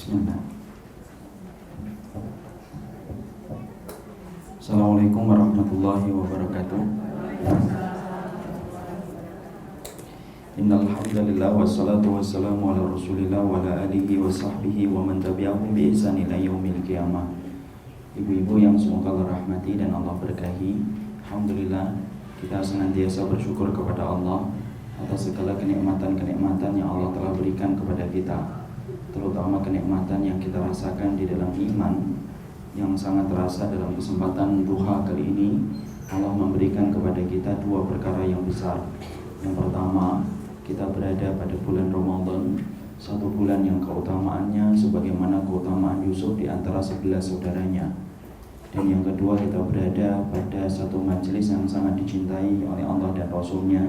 Bismillah. Assalamualaikum warahmatullahi wabarakatuh. Innal hamdalillah wassalatu wassalamu ala Rasulillah wa ala alihi wa sahbihi wa man tabi'ahum bi ihsan ila yaumil qiyamah. Ibu-ibu yang semoga Allah rahmati dan Allah berkahi, alhamdulillah kita senantiasa bersyukur kepada Allah atas segala kenikmatan-kenikmatan yang Allah telah berikan kepada kita, terutama kenikmatan yang kita rasakan di dalam iman yang sangat terasa dalam kesempatan duha kali ini. Allah memberikan kepada kita dua perkara yang besar. Yang pertama, kita berada pada bulan Ramadan, satu bulan yang keutamaannya sebagaimana keutamaan Yusuf di antara 11 saudaranya. Dan yang kedua, kita berada pada satu majelis yang sangat dicintai oleh Allah dan Rasulnya,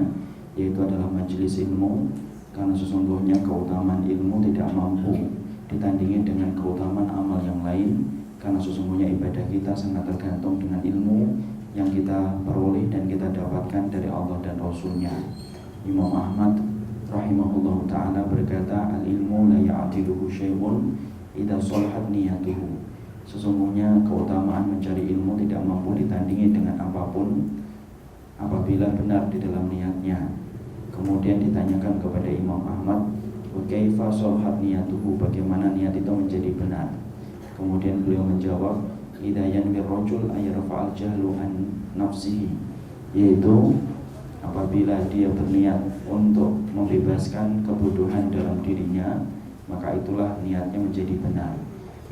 yaitu adalah majelis ilmu. Karena sesungguhnya keutamaan ilmu tidak mampu ditandingi dengan keutamaan amal yang lain. Karena sesungguhnya ibadah kita sangat tergantung dengan ilmu yang kita peroleh dan kita dapatkan dari Allah dan Rasulnya. Imam Ahmad rahimahullah ta'ala berkata, al-ilmu la ya'adiluhu syai'un idha solahat niyatuhu. Sesungguhnya keutamaan mencari ilmu tidak mampu ditandingi dengan apapun apabila benar di dalam niatnya. Kemudian ditanyakan kepada Imam Ahmad, wa kaifa solahat niyatuhu, bagaimana niat itu menjadi benar. Kemudian beliau menjawab, idza yanwi rajul ayrafa'al jahlu an nafsihi, yaitu apabila dia berniat untuk membebaskan kebodohan dalam dirinya, maka itulah niatnya menjadi benar.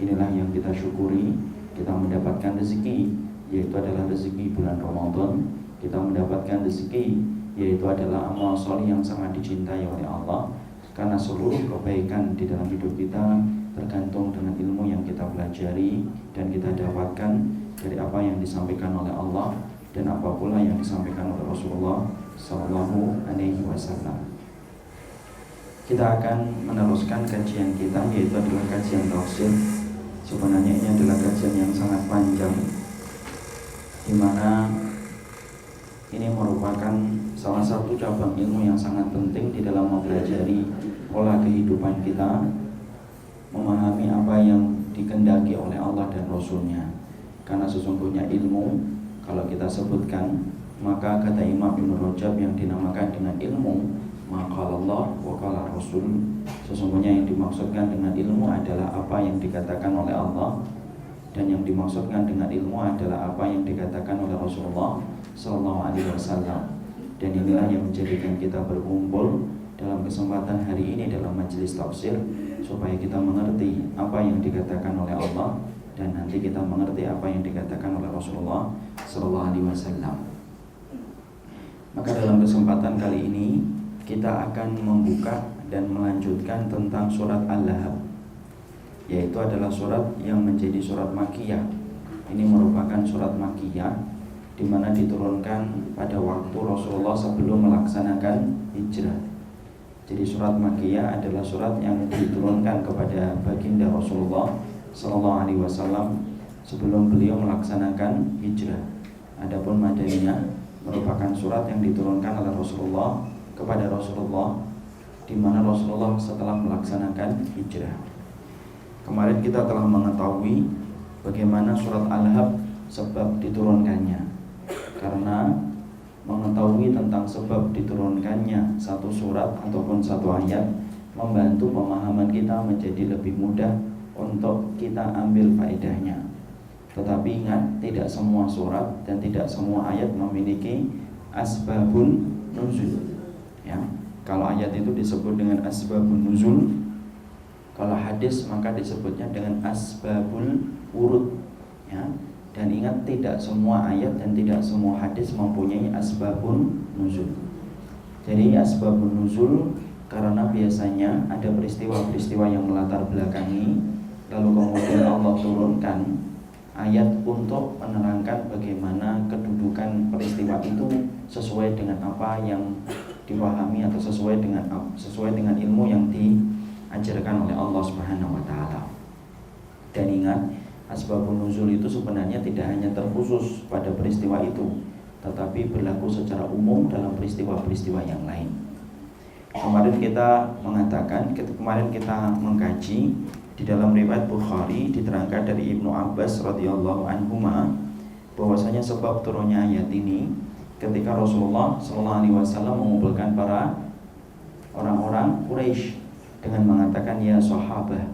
Inilah yang kita syukuri, kita mendapatkan rezeki, yaitu adalah rezeki bulan Ramadan. Kita mendapatkan rezeki, yaitu adalah amal soleh yang sangat dicintai oleh Allah. Karena seluruh kebaikan di dalam hidup kita tergantung dengan ilmu yang kita pelajari dan kita dapatkan dari apa yang disampaikan oleh Allah dan apa pula yang disampaikan oleh Rasulullah Sallallahu Alaihi Wasallam. Kita akan meneruskan kajian kita, yaitu adalah kajian tafsir. Sebenarnya ini adalah kajian yang sangat panjang, di mana ini merupakan salah satu cabang ilmu yang sangat penting di dalam mempelajari pola kehidupan kita, memahami apa yang dikehendaki oleh Allah dan Rasulnya. Karena sesungguhnya ilmu, kalau kita sebutkan, maka kata Imam Ibn Rajab yang dinamakan dengan ilmu, maka Allah wa qala Rasul, sesungguhnya yang dimaksudkan dengan ilmu adalah apa yang dikatakan oleh Allah, dan yang dimaksudkan dengan ilmu adalah apa yang dikatakan oleh Rasulullah Sallallahu Alaihi Wasallam. Dan inilah yang menjadikan kita berkumpul dalam kesempatan hari ini dalam majelis tafsir, supaya kita mengerti apa yang dikatakan oleh Allah dan nanti kita mengerti apa yang dikatakan oleh Rasulullah Sallallahu Alaihi Wasallam. Maka dalam kesempatan kali ini kita akan membuka dan melanjutkan tentang surat Al-Lahab, yaitu adalah surat yang menjadi surat Makkiyah. Ini merupakan surat Makkiyah di mana diturunkan pada waktu Rasulullah sebelum melaksanakan hijrah. Jadi surat Makkiyah adalah surat yang diturunkan kepada baginda Rasulullah Sallallahu Alaihi Wasallam sebelum beliau melaksanakan hijrah. Adapun Madaniyah merupakan surat yang diturunkan oleh Rasulullah kepada Rasulullah, di mana Rasulullah setelah melaksanakan hijrah. Kemarin kita telah mengetahui bagaimana surat Al-Lahab sebab diturunkannya. Karena mengetahui tentang sebab diturunkannya satu surat ataupun satu ayat membantu pemahaman kita menjadi lebih mudah untuk kita ambil faedahnya. Tetapi ingat, tidak semua surat dan tidak semua ayat memiliki asbabun nuzul. Ya, kalau ayat itu disebut dengan asbabun nuzul, kalau hadis maka disebutnya dengan asbabul wurud. Ya. Dan ingat, tidak semua ayat dan tidak semua hadis mempunyai asbabun nuzul. Jadi asbabun nuzul karena biasanya ada peristiwa-peristiwa yang melatar belakangi, lalu kemudian Allah turunkan ayat untuk menerangkan bagaimana kedudukan peristiwa itu sesuai dengan apa yang dipahami atau sesuai dengan ilmu yang diajarkan oleh Allah Subhanahu wa taala. Dan ingat, asbabun nuzul itu sebenarnya tidak hanya terkhusus pada peristiwa itu, tetapi berlaku secara umum dalam peristiwa-peristiwa yang lain. Kemarin kita mengkaji di dalam riwayat Bukhari diterangkan dari Ibnu Abbas radhiyallahu anhuma bahwasanya sebab turunnya ayat ini ketika Rasulullah SAW mengumpulkan para orang-orang Quraisy dengan mengatakan ya sahabah.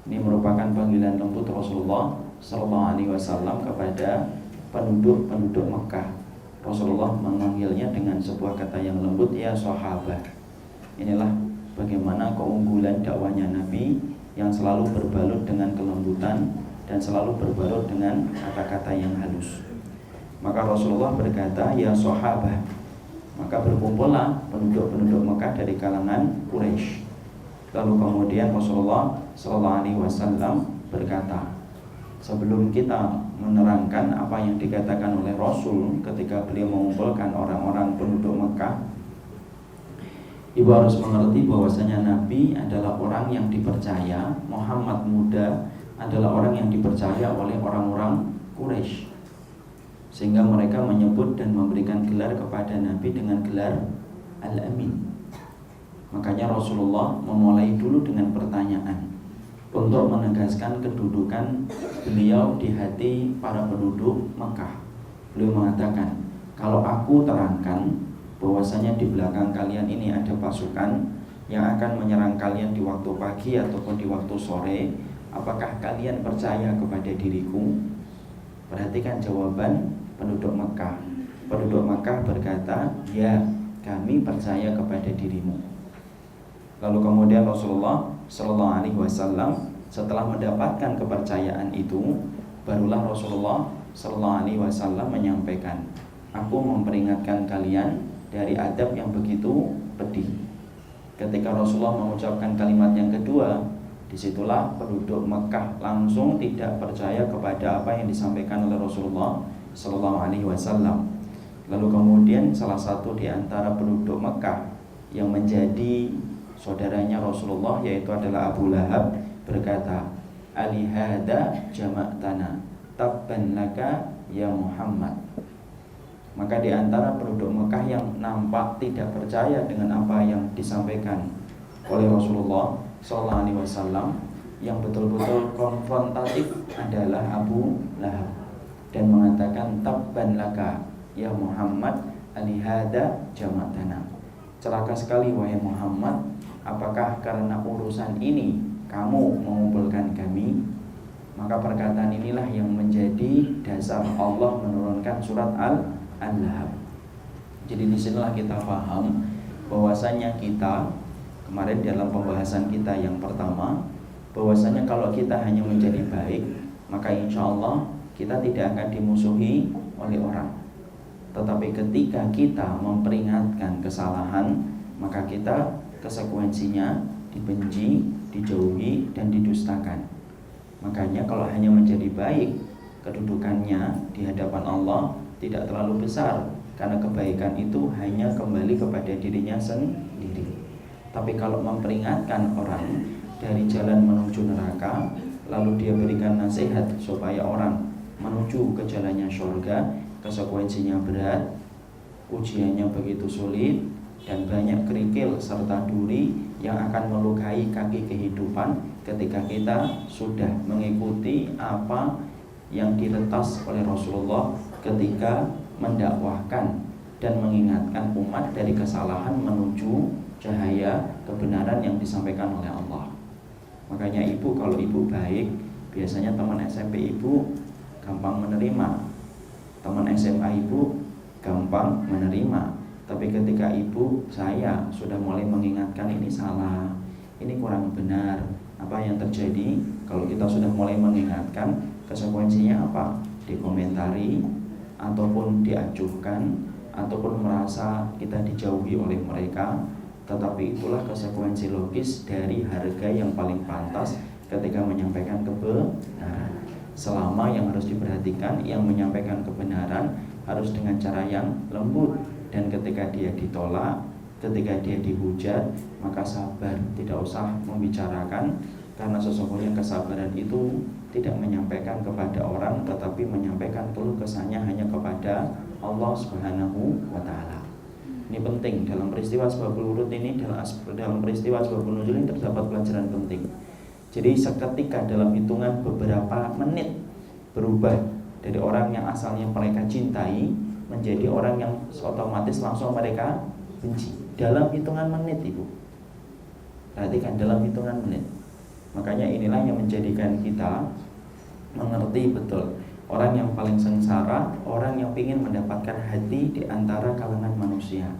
Ini merupakan panggilan lembut Rasulullah SAW kepada penduduk Mekah. Rasulullah memanggilnya dengan sebuah kata yang lembut, ya sahabah. Inilah bagaimana keunggulan dakwahnya Nabi yang selalu berbalut dengan kelembutan dan selalu berbalut dengan kata-kata yang halus. Maka Rasulullah berkata, ya sahabah. Maka berkumpullah penduduk Mekah dari kalangan Quraisy. Lalu kemudian Rasulullah SAW berkata, sebelum kita menerangkan apa yang dikatakan oleh Rasul ketika beliau mengumpulkan orang-orang penduduk Mekah, ibu harus mengerti bahwasanya Nabi adalah orang yang dipercaya, Muhammad muda adalah orang yang dipercaya oleh orang-orang Quraisy, sehingga mereka menyebut dan memberikan gelar kepada Nabi dengan gelar Al-Amin. Makanya Rasulullah memulai dulu dengan pertanyaan untuk menegaskan kedudukan beliau di hati para penduduk Mekah. Beliau mengatakan, kalau aku terangkan bahwasanya di belakang kalian ini ada pasukan yang akan menyerang kalian di waktu pagi ataupun di waktu sore, apakah kalian percaya kepada diriku? Perhatikan jawaban penduduk Mekah. Penduduk Mekah berkata, ya, kami percaya kepada dirimu. Lalu kemudian Rasulullah SAW setelah mendapatkan kepercayaan itu, barulah Rasulullah SAW menyampaikan, aku memperingatkan kalian dari adab yang begitu pedih. Ketika Rasulullah mengucapkan kalimat yang kedua, disitulah penduduk Mekah langsung tidak percaya kepada apa yang disampaikan oleh Rasulullah SAW. Lalu kemudian salah satu di antara penduduk Mekah yang menjadi saudaranya Rasulullah, yaitu adalah Abu Lahab, berkata, alihada jama'tana tabban laka ya Muhammad. Maka di antara penduduk Mekah yang nampak tidak percaya dengan apa yang disampaikan oleh Rasulullah SAW, yang betul-betul konfrontatif adalah Abu Lahab dan mengatakan tabban laka ya Muhammad alihada jama'tana. Celaka sekali wahai Muhammad, apakah karena urusan ini kamu mengumpulkan kami? Maka perkataan inilah yang menjadi dasar Allah menurunkan surat Al-Lahab. Jadi disinilah kita paham bahwasanya kita kemarin dalam pembahasan kita yang pertama, bahwasanya kalau kita hanya menjadi baik, maka insya Allah kita tidak akan dimusuhi oleh orang. Tetapi ketika kita memperingatkan kesalahan, maka kita konsekuensinya dibenci, dijauhi, dan didustakan. Makanya kalau hanya menjadi baik, kedudukannya di hadapan Allah tidak terlalu besar, karena kebaikan itu hanya kembali kepada dirinya sendiri. Tapi kalau memperingatkan orang dari jalan menuju neraka, lalu dia berikan nasihat supaya orang menuju ke jalannya surga, konsekuensinya berat, ujiannya begitu sulit, dan banyak kerikil serta duri yang akan melukai kaki kehidupan ketika kita sudah mengikuti apa yang diretas oleh Rasulullah ketika mendakwahkan dan mengingatkan umat dari kesalahan menuju cahaya kebenaran yang disampaikan oleh Allah. Makanya ibu, kalau ibu baik, biasanya teman SMP ibu gampang menerima, teman SMA ibu gampang menerima. Tapi ketika ibu saya sudah mulai mengingatkan ini salah, ini kurang benar, apa yang terjadi? Kalau kita sudah mulai mengingatkan, konsekuensinya apa? Dikomentari, ataupun diacuhkan, ataupun merasa kita dijauhi oleh mereka. Tetapi itulah konsekuensi logis dari harga yang paling pantas ketika menyampaikan kebenaran. Selama yang harus diperhatikan, yang menyampaikan kebenaran harus dengan cara yang lembut. Dan ketika dia ditolak, ketika dia dihujat, maka sabar, tidak usah membicarakan. Karena sesungguhnya kesabaran itu tidak menyampaikan kepada orang, tetapi menyampaikan keluh kesahnya hanya kepada Allah Subhanahu wa ta'ala. Ini penting dalam peristiwa asbabul wurud ini, dalam peristiwa asbabun nuzul ini terdapat pelajaran penting. Jadi seketika dalam hitungan beberapa menit berubah dari orang yang asalnya mereka cintai menjadi orang yang otomatis langsung mereka benci dalam hitungan menit, Ibu. Perhatikan, dalam hitungan menit. Makanya inilah yang menjadikan kita mengerti betul orang yang paling sengsara, orang yang ingin mendapatkan hati di antara kalangan manusia.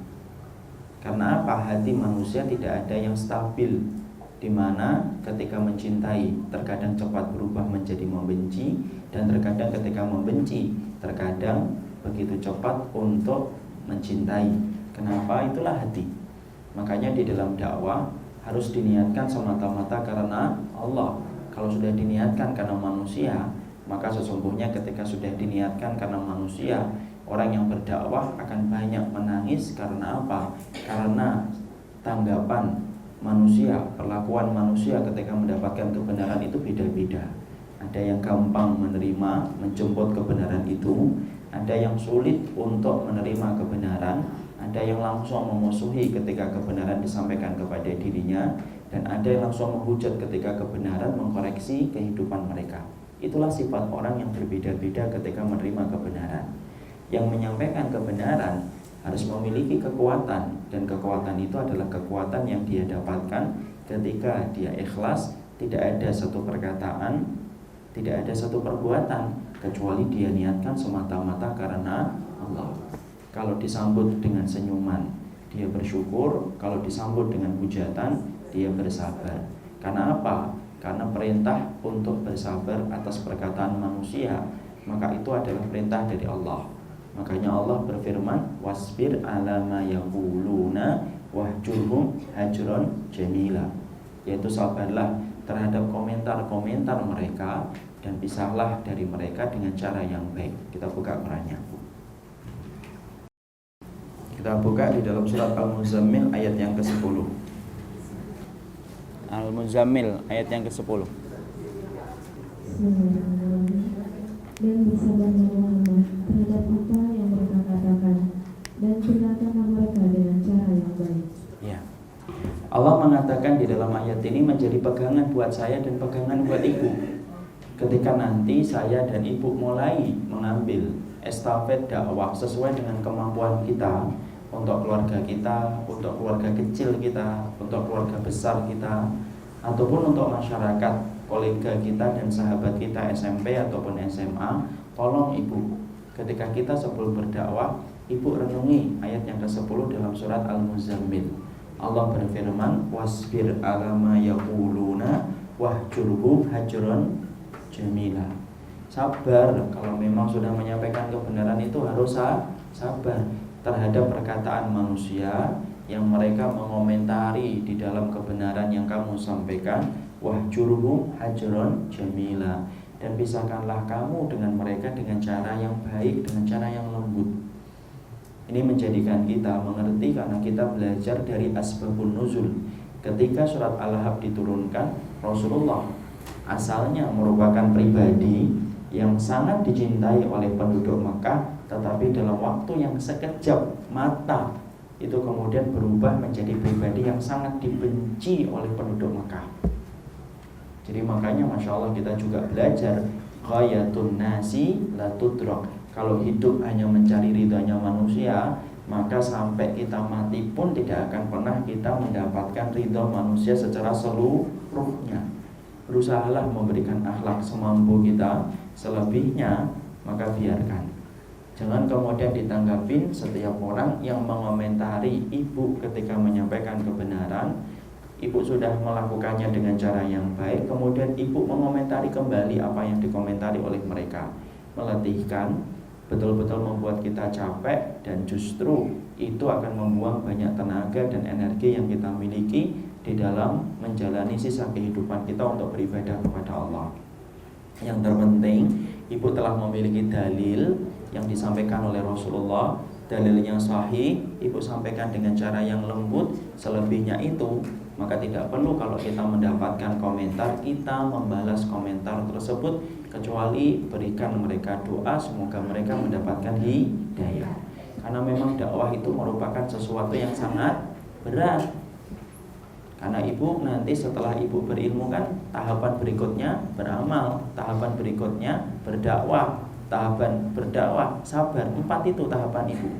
Karena apa? Hati manusia tidak ada yang stabil, di mana ketika mencintai terkadang cepat berubah menjadi membenci, dan terkadang ketika membenci terkadang begitu cepat untuk mencintai. Kenapa? Itulah hati. Makanya di dalam dakwah harus diniatkan semata-mata karena Allah. Kalau sudah diniatkan karena manusia, maka sesungguhnya ketika sudah diniatkan karena manusia, orang yang berdakwah akan banyak menangis. Karena apa? Karena tanggapan manusia, perlakuan manusia ketika mendapatkan kebenaran itu beda-beda. Ada yang gampang menerima, menjemput kebenaran itu, ada yang sulit untuk menerima kebenaran, ada yang langsung memusuhi ketika kebenaran disampaikan kepada dirinya, dan ada yang langsung menghujat ketika kebenaran mengkoreksi kehidupan mereka. Itulah sifat orang yang berbeda-beda ketika menerima kebenaran. Yang menyampaikan kebenaran harus memiliki kekuatan, dan kekuatan itu adalah kekuatan yang dia dapatkan ketika dia ikhlas, tidak ada satu perkataan, tidak ada satu perbuatan kecuali dia niatkan semata-mata karena Allah. Kalau disambut dengan senyuman, dia bersyukur. Kalau disambut dengan hujatan, dia bersabar. Karena apa? Karena perintah untuk bersabar atas perkataan manusia, maka itu adalah perintah dari Allah. Makanya Allah berfirman, wasbir ala ma yaquluna wahjurhum hajron jamila. Yaitu sabarlah terhadap komentar-komentar mereka, dan pisahlah dari mereka dengan cara yang baik. Kita buka Qur'annya. Kita buka di dalam surat Al-Muzammil ayat yang ke-10. Al-Muzammil ayat yang ke-10. Dan bersabarlah Muhammad terhadap apa yang mereka katakan, dan benarkanlah mereka dengan cara yang baik. Ya. Allah mengatakan di dalam ayat ini menjadi pegangan buat saya dan pegangan buat ibu. Ketika nanti saya dan ibu mulai mengambil estafet dakwah sesuai dengan kemampuan kita, untuk keluarga kita, untuk keluarga kecil kita, untuk keluarga besar kita, ataupun untuk masyarakat, kolega kita dan sahabat kita SMP ataupun SMA, tolong ibu, ketika kita sebelum berdakwah, ibu renungi ayat yang ke-10 dalam surat Al-Muzammil. Allah berfirman, wasbir ala ma yaquluna wahjurhum hajron jamila. Sabar, kalau memang sudah menyampaikan kebenaran itu harus sabar terhadap perkataan manusia yang mereka mengomentari di dalam kebenaran yang kamu sampaikan. Wahjurhum hajron jamila, dan pisahkanlah kamu dengan mereka dengan cara yang baik, dengan cara yang lembut. Ini menjadikan kita mengerti karena kita belajar dari asbabun nuzul. Ketika surat Al-Ahzab diturunkan, Rasulullah asalnya merupakan pribadi yang sangat dicintai oleh penduduk Mekah, tetapi dalam waktu yang sekejap mata itu kemudian berubah menjadi pribadi yang sangat dibenci oleh penduduk Mekah. Jadi makanya Masya Allah kita juga belajar ghayatun nasi la tudrak. Kalau hidup hanya mencari ridhanya manusia, maka sampai kita mati pun tidak akan pernah kita mendapatkan ridha manusia secara seluruhnya. Berusahalah memberikan akhlak semampu kita, selebihnya maka biarkan. Jangan kemudian ditanggapin setiap orang yang mengomentari ibu ketika menyampaikan kebenaran. Ibu sudah melakukannya dengan cara yang baik, kemudian ibu mengomentari kembali apa yang dikomentari oleh mereka. Meletihkan, betul-betul membuat kita capek, dan justru itu akan membuang banyak tenaga dan energi yang kita miliki di dalam menjalani sisa kehidupan kita untuk beribadah kepada Allah. Yang terpenting, ibu telah memiliki dalil yang disampaikan oleh Rasulullah, dalilnya sahih, ibu sampaikan dengan cara yang lembut. Selebihnya itu, maka tidak perlu kalau kita mendapatkan komentar, kita membalas komentar tersebut, kecuali berikan mereka doa semoga mereka mendapatkan hidayah. Karena memang dakwah itu merupakan sesuatu yang sangat berat. Karena ibu nanti setelah ibu berilmu kan tahapan berikutnya beramal, tahapan berikutnya berdakwah, tahapan berdakwah, sabar. 4 itu tahapan ibu.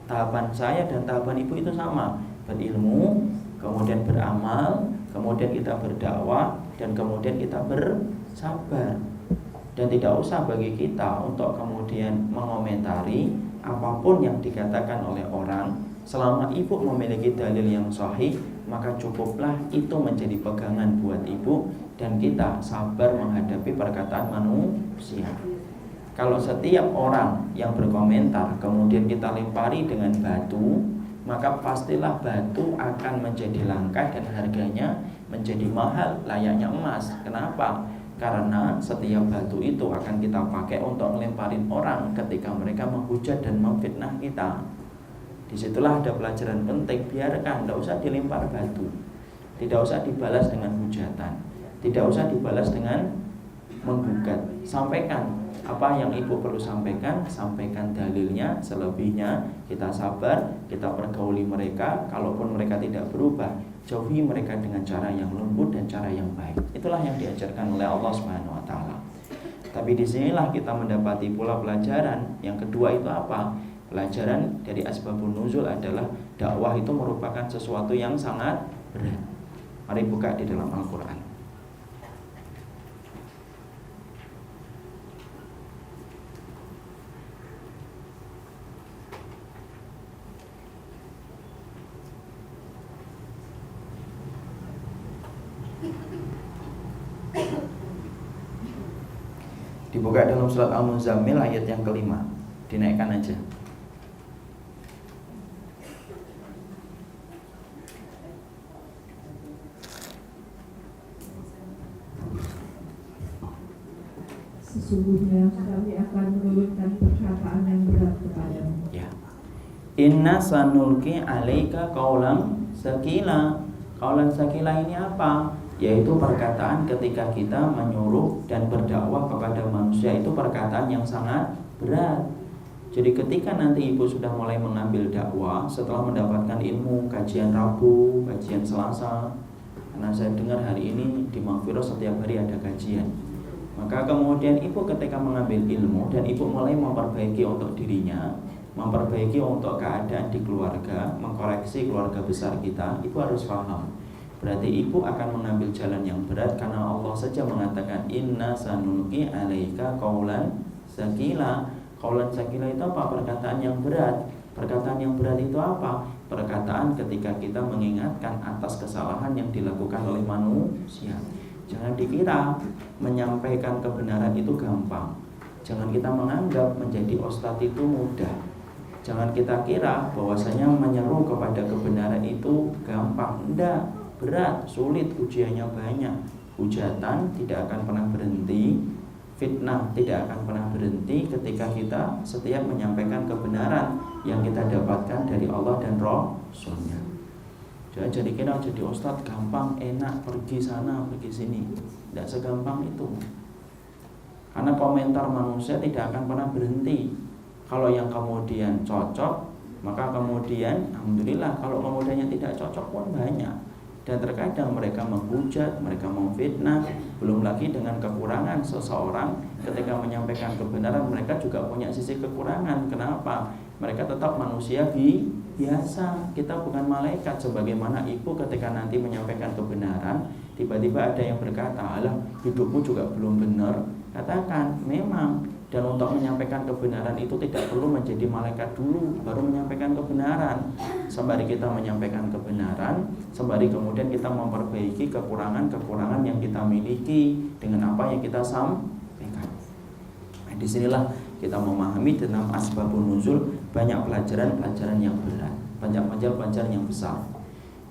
Tahapan saya dan tahapan ibu itu sama. Berilmu, kemudian beramal, kemudian kita berdakwah, dan kemudian kita bersabar. Dan tidak usah bagi kita untuk kemudian mengomentari apapun yang dikatakan oleh orang. Selama ibu memiliki dalil yang sahih, maka cukuplah itu menjadi pegangan buat ibu, dan kita sabar menghadapi perkataan manusia. Kalau setiap orang yang berkomentar kemudian kita lempari dengan batu, maka pastilah batu akan menjadi langka dan harganya menjadi mahal layaknya emas. Kenapa? Karena setiap batu itu akan kita pakai untuk melemparin orang ketika mereka menghujat dan memfitnah kita. Disitulah ada pelajaran penting. Biarkan, tidak usah dilempar batu, tidak usah dibalas dengan hujatan, tidak usah dibalas dengan menggugat. Sampaikan apa yang ibu perlu sampaikan, sampaikan dalilnya. Selebihnya kita sabar, kita pergauli mereka. Kalaupun mereka tidak berubah, jauhi mereka dengan cara yang lembut dan cara yang baik. Itulah yang diajarkan oleh Allah Subhanahu wa taala. Tapi disinilah kita mendapati pula pelajaran. Yang kedua itu apa? Pelajaran dari asbabun nuzul adalah dakwah itu merupakan sesuatu yang sangat berat. Mari buka di dalam Al-Quran. Dibuka dalam surat Al-Muzammil ayat yang kelima. Dinaikkan aja. Sesungguhnya kami akan menurunkan perkataan yang berat kepadamu. Ya. Inna sanulki alaika qaulan sakila. Qaulan sakila ini apa? Yaitu perkataan ketika kita menyuruh dan berdakwah kepada manusia, itu perkataan yang sangat berat. Jadi ketika nanti ibu sudah mulai mengambil dakwah setelah mendapatkan ilmu, kajian Rabu, kajian Selasa, karena saya dengar hari ini di Maghfirah setiap hari ada kajian. Maka kemudian ibu ketika mengambil ilmu dan ibu mulai memperbaiki untuk dirinya, memperbaiki untuk keadaan di keluarga, mengkoreksi keluarga besar kita, ibu harus paham. Berarti ibu akan mengambil jalan yang berat karena Allah saja mengatakan inna sanulqi alaika qaulan sakila. Qaulan sakila itu apa? Perkataan yang berat. Perkataan yang berat itu apa? Perkataan ketika kita mengingatkan atas kesalahan yang dilakukan oleh manusia. Jangan dikira menyampaikan kebenaran itu gampang. Jangan kita menganggap menjadi ustadz itu mudah. Jangan kita kira bahwasanya menyeru kepada kebenaran itu gampang. Tidak, berat, sulit, ujiannya banyak. Hujatan tidak akan pernah berhenti, fitnah tidak akan pernah berhenti ketika kita setiap menyampaikan kebenaran yang kita dapatkan dari Allah dan Rasul-Nya. Jangan jadi kira jadi ustadz gampang, enak, pergi sana, pergi sini. Tidak segampang itu. Karena komentar manusia tidak akan pernah berhenti. Kalau yang kemudian cocok, maka kemudian alhamdulillah. Kalau kemudiannya tidak cocok pun banyak. Dan terkadang mereka menghujat, mereka memfitnah. Belum lagi dengan kekurangan seseorang ketika menyampaikan kebenaran, mereka juga punya sisi kekurangan. Kenapa? Mereka tetap manusia biasa. Kita bukan malaikat. Sebagaimana ibu ketika nanti menyampaikan kebenaran, tiba-tiba ada yang berkata, alah hidupmu juga belum benar. Katakan, memang. Dan untuk menyampaikan kebenaran itu tidak perlu menjadi malaikat dulu baru menyampaikan kebenaran. Sembari kita menyampaikan kebenaran, sembari kemudian kita memperbaiki kekurangan-kekurangan yang kita miliki dengan apa yang kita sampaikan. Nah, disinilah kita memahami tentang asbabun nuzul. Banyak pelajaran-pelajaran yang berat, banyak pelajaran yang besar.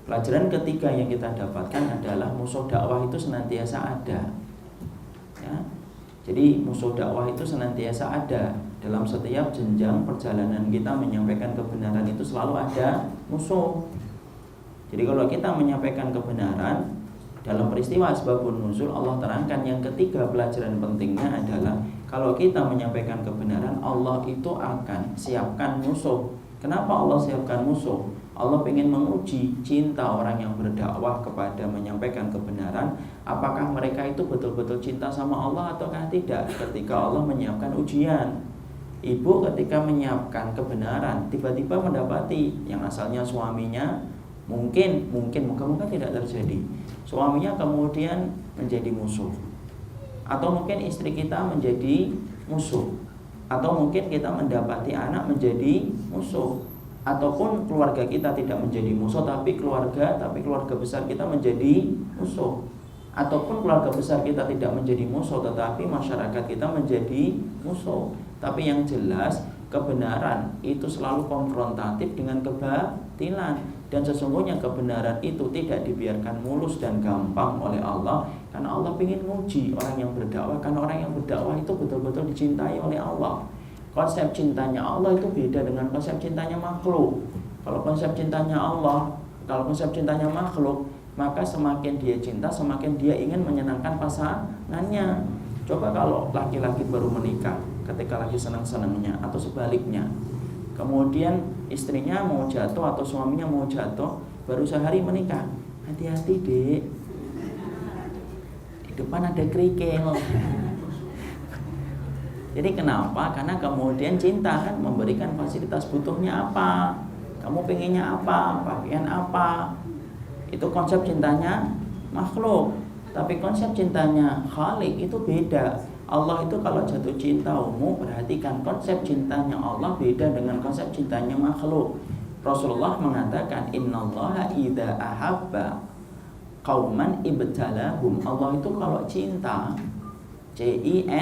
Pelajaran ketiga yang kita dapatkan adalah musuh dakwah itu senantiasa ada. Ya. Jadi musuh dakwah itu senantiasa ada. Dalam setiap jenjang perjalanan kita menyampaikan kebenaran itu selalu ada musuh. Jadi kalau kita menyampaikan kebenaran, dalam peristiwa asbabun nuzul Allah terangkan yang ketiga pelajaran pentingnya adalah kalau kita menyampaikan kebenaran, Allah itu akan siapkan musuh. Kenapa Allah siapkan musuh? Allah ingin menguji cinta orang yang berdakwah kepada menyampaikan kebenaran. Apakah mereka itu betul-betul cinta sama Allah ataukah tidak? Ketika Allah menyiapkan ujian, ibu ketika menyiapkan kebenaran tiba-tiba mendapati yang asalnya suaminya mungkin moga-moga tidak terjadi, suaminya kemudian menjadi musuh, atau mungkin istri kita menjadi musuh, atau mungkin kita mendapati anak menjadi musuh, ataupun keluarga kita tidak menjadi musuh tapi keluarga besar kita menjadi musuh, ataupun keluarga besar kita tidak menjadi musuh tetapi masyarakat kita menjadi musuh. Tapi yang jelas kebenaran itu selalu konfrontatif dengan kebatilan, dan sesungguhnya kebenaran itu tidak dibiarkan mulus dan gampang oleh Allah, karena Allah ingin menguji orang yang berdakwah, karena orang yang berdakwah itu betul-betul dicintai oleh Allah. Konsep cintanya Allah itu beda dengan konsep cintanya makhluk. Kalau konsep cintanya Allah, kalau konsep cintanya makhluk, maka semakin dia cinta, semakin dia ingin menyenangkan pasangannya. Coba kalau laki-laki baru menikah, ketika lagi senang-senangnya, atau sebaliknya, kemudian istrinya mau jatuh atau suaminya mau jatuh, baru sehari menikah, hati-hati dek, di depan ada kerikil. Jadi kenapa? Karena kemudian cinta kan memberikan fasilitas, butuhnya apa, kamu pengennya apa, pakaian apa. Itu konsep cintanya makhluk. Tapi konsep cintanya Khalik itu beda. Allah itu kalau jatuh cinta umum, perhatikan konsep cintanya Allah beda dengan konsep cintanya makhluk. Rasulullah mengatakan innallaha idza ahabba qauman ibtalahum. Allah itu kalau cinta, cinta.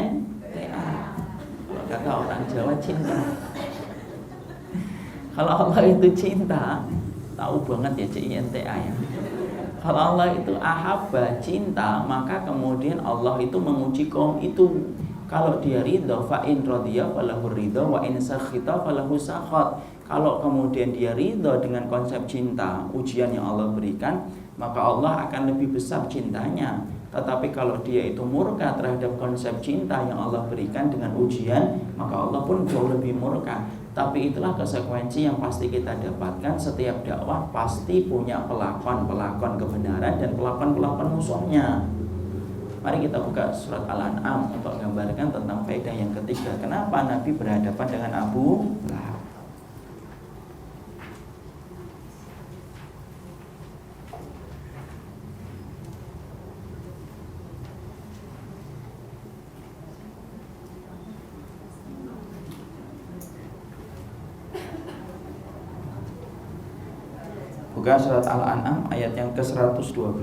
Kalau kata orang Jawa cinta. Kalau Allah itu cinta, tahu banget ya cinta ya. Kalau Allah itu ahabba, cinta, maka kemudian Allah itu menguji kaum itu. Kalau dia ridha, fa in radhiya falahu ridha wa in sakhita falahu sakhat. Kalau kemudian dia ridha dengan konsep cinta, ujian yang Allah berikan, maka Allah akan lebih besar cintanya. Tetapi kalau dia itu murka terhadap konsep cinta yang Allah berikan dengan ujian, maka Allah pun jauh lebih murka. Tapi itulah konsekuensi yang pasti kita dapatkan. Setiap dakwah pasti punya pelakon-pelakon kebenaran dan pelakon-pelakon musuhnya. Mari kita buka surat Al-An'am untuk gambarkan tentang faedah yang ketiga. Kenapa Nabi berhadapan dengan Abu Lahab? Buka surat Al-An'am ayat yang ke-112.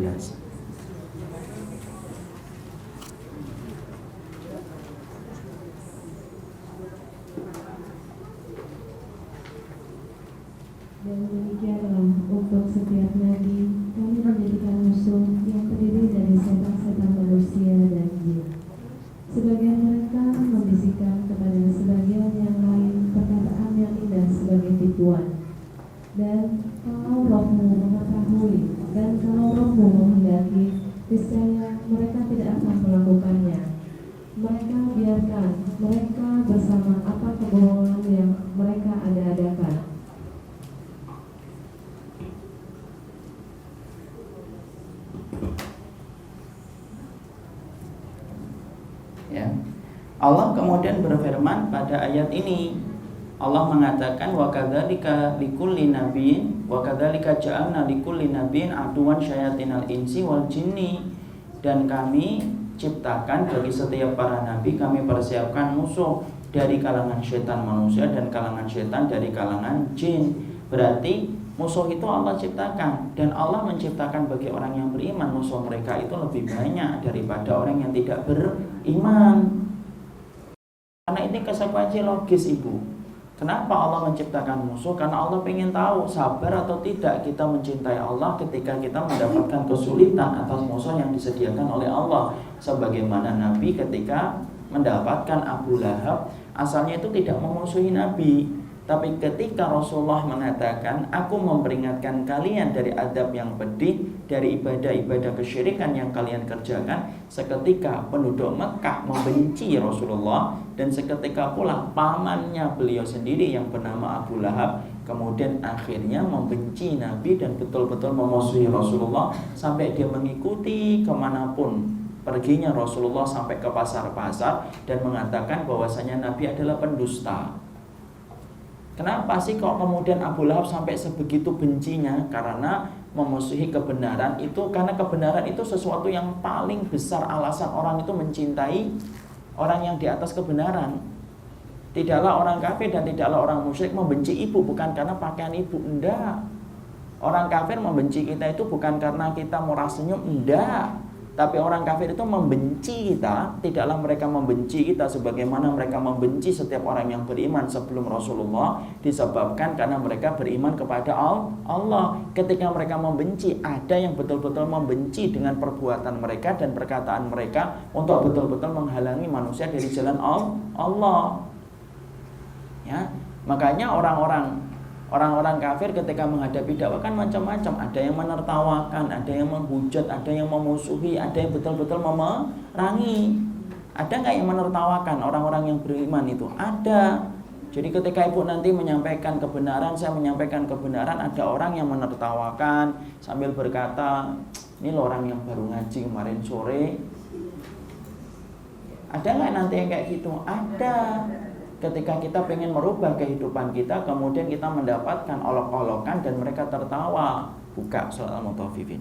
Dan demikianlah untuk setiap nabi kami menjadikan musuh yang terdiri dari setan-setan manusia dan jin. Sebagian mereka membisikkan kepada sebagian yang lain perkataan yang indah sebagai tipuan. Dan kalau rohmu mengetahui dan kalau rohmu menghendaki, niscaya mereka tidak akan melakukannya. Mereka biarkan mereka bersama apa kebohongan yang mereka ada-adakan. Ya. Allah kemudian berfirman pada ayat ini. Allah mengatakan wa kadzalika likulli nabiyyin wa kadzalika ja'alna likulli nabiyyin aduwan syayatinal insi wal jinni. Dan kami ciptakan bagi setiap para nabi, kami persiapkan musuh dari kalangan setan manusia dan kalangan setan dari kalangan jin. Berarti musuh itu Allah ciptakan, dan Allah menciptakan bagi orang yang beriman musuh mereka itu lebih banyak daripada orang yang tidak beriman. Karena ini konsekuensi logis, Ibu. Kenapa Allah menciptakan musuh? Karena Allah ingin tahu sabar atau tidak kita mencintai Allah ketika kita mendapatkan kesulitan atas musuh yang disediakan oleh Allah. Sebagaimana Nabi ketika mendapatkan Abu Lahab, asalnya itu tidak memusuhi Nabi, tapi ketika Rasulullah mengatakan, aku memperingatkan kalian dari adab yang pedih, dari ibadah-ibadah kesyirikan yang kalian kerjakan, seketika penduduk Mekah membenci Rasulullah, dan seketika pula pamannya beliau sendiri yang bernama Abu Lahab kemudian akhirnya membenci Nabi dan betul-betul memusuhi Rasulullah sampai dia mengikuti kemanapun perginya Rasulullah, sampai ke pasar-pasar dan mengatakan bahwasanya Nabi adalah pendusta. Kenapa sih kok kemudian Abu Lahab sampai sebegitu bencinya? Karena memusuhi kebenaran itu, karena kebenaran itu sesuatu yang paling besar alasan orang itu mencintai orang yang di atas kebenaran. Tidaklah orang kafir dan tidaklah orang musyrik membenci ibu bukan karena pakaian ibu, enggak. Orang kafir membenci kita itu bukan karena kita murah senyum, enggak. Tapi orang kafir itu membenci kita, tidaklah mereka membenci kita sebagaimana mereka membenci setiap orang yang beriman sebelum Rasulullah, disebabkan karena mereka beriman kepada Allah. Ketika mereka membenci, ada yang betul-betul membenci dengan perbuatan mereka dan perkataan mereka untuk betul-betul menghalangi manusia dari jalan Allah. Ya, makanya orang-orang kafir ketika menghadapi dakwah kan macam-macam. Ada yang menertawakan, ada yang menghujat, ada yang memusuhi, ada yang betul-betul memerangi. Ada nggak yang menertawakan orang-orang yang beriman itu? Ada. Jadi ketika ibu nanti menyampaikan kebenaran, saya menyampaikan kebenaran, ada orang yang menertawakan sambil berkata, ini loh orang yang baru ngaji kemarin sore. Ada nggak nanti yang kayak gitu? Ada. Ketika kita pengen merubah kehidupan kita, kemudian kita mendapatkan olok-olokan dan mereka tertawa. Buka surat Al-Mutaffifin.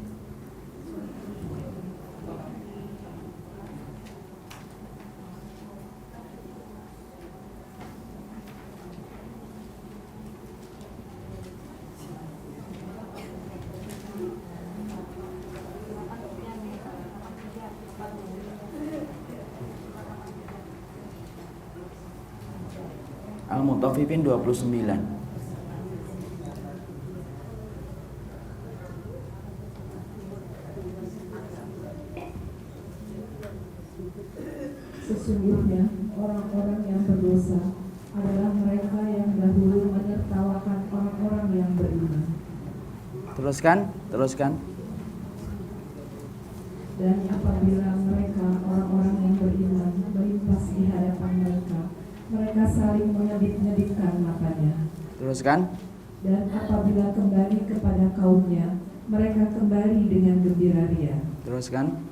Al-Mutaffifin 29. Sesungguhnya orang-orang yang berdosa adalah mereka yang dahulu menertawakan orang-orang yang beriman. Teruskan. Dan apabila mereka orang-orang yang beriman melimpas di hadapan mereka, mereka saling mengedip-ngedipkan matanya. Teruskan. Dan apabila kembali kepada kaumnya, mereka kembali dengan gembira ria. Teruskan.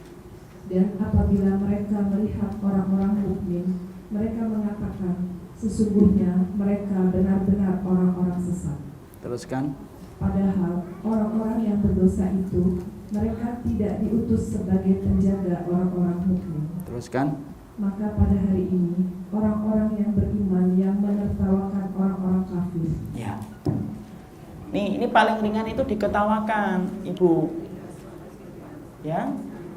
Dan apabila mereka melihat orang-orang mukmin, mereka mengatakan, sesungguhnya mereka benar-benar orang-orang sesat. Teruskan. Padahal orang-orang yang berdosa itu, mereka tidak diutus sebagai penjaga orang-orang mukmin. Teruskan. Maka pada hari ini, orang-orang yang beriman yang menertawakan orang-orang kafir. Ya. Ini paling ringan itu diketawakan, Ibu. Ya.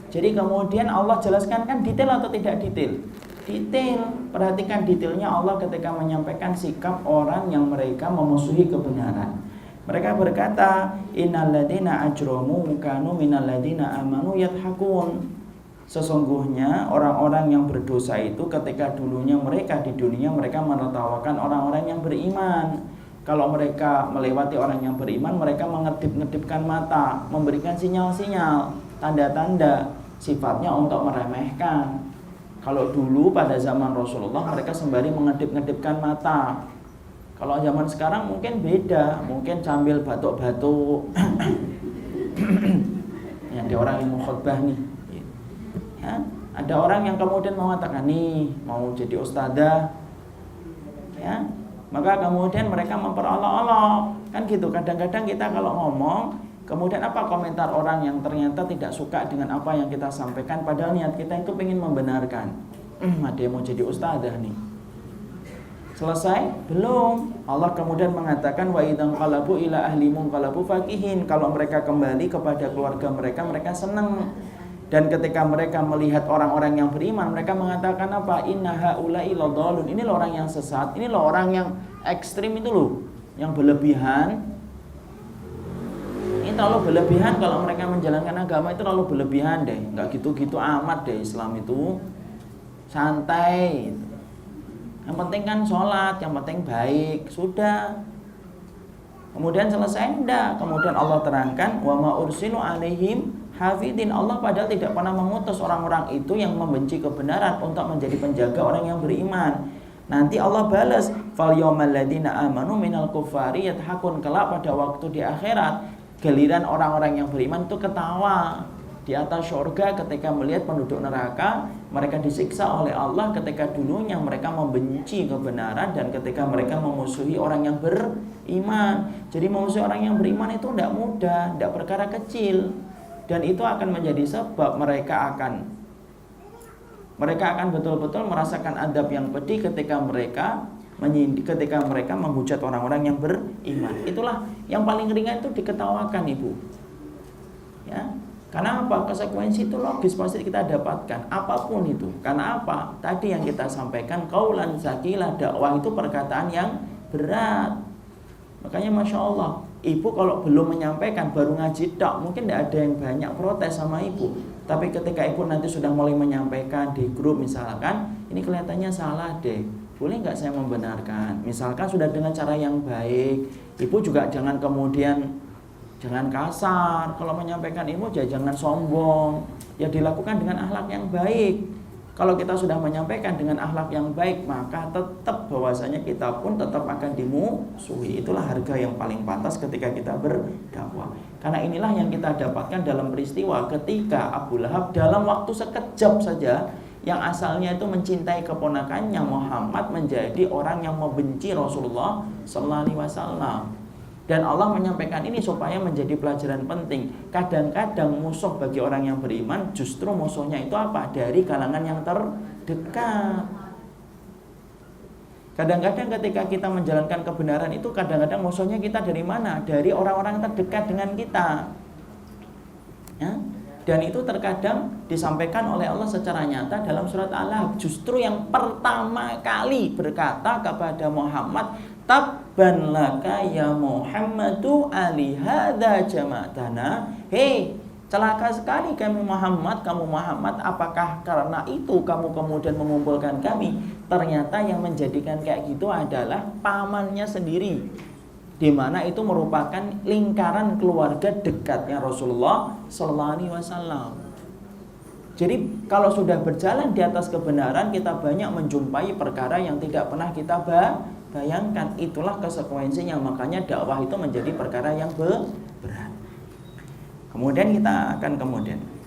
Jadi kemudian Allah jelaskan kan detail atau tidak detail? Detail. Perhatikan detailnya Allah ketika menyampaikan sikap orang yang mereka memusuhi kebenaran. Mereka berkata, innal ladzina ajramu kanu minal ladzina amanu yadhakun. Sesungguhnya orang-orang yang berdosa itu ketika dulunya mereka di dunia mereka menertawakan orang-orang yang beriman. Kalau mereka melewati orang yang beriman, mereka mengedip-ngedipkan mata, memberikan sinyal-sinyal, tanda-tanda, sifatnya untuk meremehkan. Kalau dulu pada zaman Rasulullah mereka sembari mengedip-ngedipkan mata. Kalau zaman sekarang mungkin beda, mungkin sambil batuk-batuk. Ya, ada orang yang mau khutbah nih. Ya, ada orang yang kemudian mengatakan nih mau jadi ustadzah. Ya, maka kemudian mereka memperolok-olok. Kan gitu, kadang-kadang kita kalau ngomong, kemudian apa komentar orang yang ternyata tidak suka dengan apa yang kita sampaikan, padahal niat kita itu ingin membenarkan. Ada yang mau jadi ustadzah nih. Selesai? Belum. Allah kemudian mengatakan wa idzan qalabu ila ahlimum qalabu fakihin. Kalau mereka kembali kepada keluarga mereka, mereka senang. Dan ketika mereka melihat orang-orang yang beriman, mereka mengatakan apa? Inna haula'i ladhalun. Ini loh orang yang sesat, ini loh orang yang ekstrim itu loh, yang berlebihan. Ini terlalu berlebihan kalau mereka menjalankan agama itu terlalu berlebihan deh. Enggak gitu-gitu amat deh Islam itu. Santai. Yang penting kan sholat, yang penting baik, sudah. Kemudian selesai enggak. Kemudian Allah terangkan wa ma ursilu alaihim hafidin. Allah padahal tidak pernah mengutus orang-orang itu yang membenci kebenaran untuk menjadi penjaga orang yang beriman. Nanti Allah balas fal yawmal ladzina amanu minal kuffari yadhakun, kelak pada waktu di akhirat giliran orang-orang yang beriman itu ketawa di atas surga ketika melihat penduduk neraka. Mereka disiksa oleh Allah ketika dulunya mereka membenci kebenaran dan ketika mereka memusuhi orang yang beriman. Jadi memusuhi orang yang beriman itu tidak mudah, tidak perkara kecil, dan itu akan menjadi sebab mereka akan betul-betul merasakan adab yang pedih ketika mereka menghujat orang-orang yang beriman. Itulah yang paling ringan, itu diketawakan, Ibu. Ya. Karena apa? Konsekuensi itu logis pasti kita dapatkan, apapun itu. Karena apa? Tadi yang kita sampaikan, qaulan saqilah, dakwah itu perkataan yang berat. Makanya Masya Allah, Ibu kalau belum menyampaikan, baru ngaji tok, mungkin tidak ada yang banyak protes sama Ibu. Tapi ketika Ibu nanti sudah mulai menyampaikan di grup misalkan, ini kelihatannya salah deh, boleh nggak saya membenarkan? Misalkan sudah dengan cara yang baik, Ibu juga jangan kemudian jangan kasar. Kalau menyampaikan ilmu jangan sombong. Ya dilakukan dengan akhlak yang baik. Kalau kita sudah menyampaikan dengan akhlak yang baik, maka tetap bahwasanya kita pun tetap akan dimusuhi. Itulah harga yang paling pantas ketika kita berdakwah. Karena inilah yang kita dapatkan dalam peristiwa ketika Abu Lahab dalam waktu sekejap saja, yang asalnya itu mencintai keponakannya Muhammad, menjadi orang yang membenci Rasulullah sallallahu alaihi wasallam. Dan Allah menyampaikan ini supaya menjadi pelajaran penting. Kadang-kadang musuh bagi orang yang beriman justru musuhnya itu apa? Dari kalangan yang terdekat. Kadang-kadang ketika kita menjalankan kebenaran itu, kadang-kadang musuhnya kita dari mana? Dari orang-orang terdekat dengan kita. Ya? Dan itu terkadang disampaikan oleh Allah secara nyata dalam surat Al-Ahzab. Justru yang pertama kali berkata kepada Muhammad, tabban laka ya Muhammadu ali hadza jama'tana. Hei, celaka sekali kamu Muhammad, apakah karena itu kamu kemudian mengumpulkan kami? Ternyata yang menjadikan kayak gitu adalah pamannya sendiri, di mana itu merupakan lingkaran keluarga dekatnya Rasulullah sallallahu alaihi wasallam. Jadi kalau sudah berjalan di atas kebenaran, kita banyak menjumpai perkara yang tidak pernah kita bayangkan. Itulah konsekuensinya, makanya dakwah itu menjadi perkara yang berat. Kemudian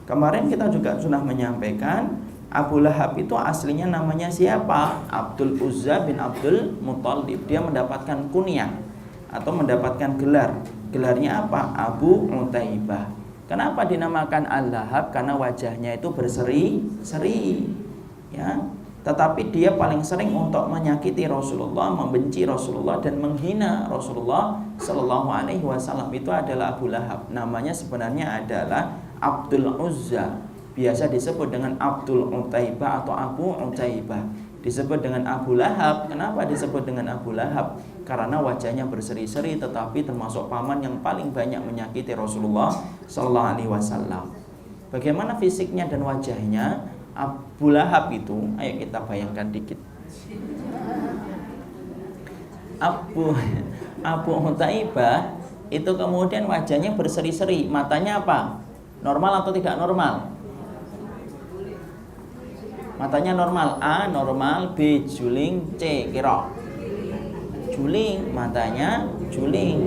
kemarin kita juga sudah menyampaikan Abu Lahab itu aslinya namanya siapa? Abdul Uzza bin Abdul Muttalib. Dia mendapatkan kunyah atau mendapatkan gelar. Gelarnya apa? Abu Utaibah. Kenapa dinamakan Al-Lahab? Karena wajahnya itu berseri-seri, ya. Tetapi dia paling sering untuk menyakiti Rasulullah, membenci Rasulullah, dan menghina Rasulullah Sallallahu Alaihi Wasallam. Itu adalah Abu Lahab. Namanya sebenarnya adalah Abdul Uzza. Biasa disebut dengan Abdul Utaibah atau Abu Utaibah. Disebut dengan Abu Lahab. Kenapa disebut dengan Abu Lahab? Karena wajahnya berseri-seri, tetapi termasuk paman yang paling banyak menyakiti Rasulullah Sallallahu Alaihi Wasallam. Bagaimana fisiknya dan wajahnya Abu Lahab itu? Ayo kita bayangkan dikit. Abu Utaibah itu kemudian wajahnya berseri-seri. Matanya apa? Normal atau tidak normal? Matanya normal. A normal, B juling, C kira juling. Matanya juling.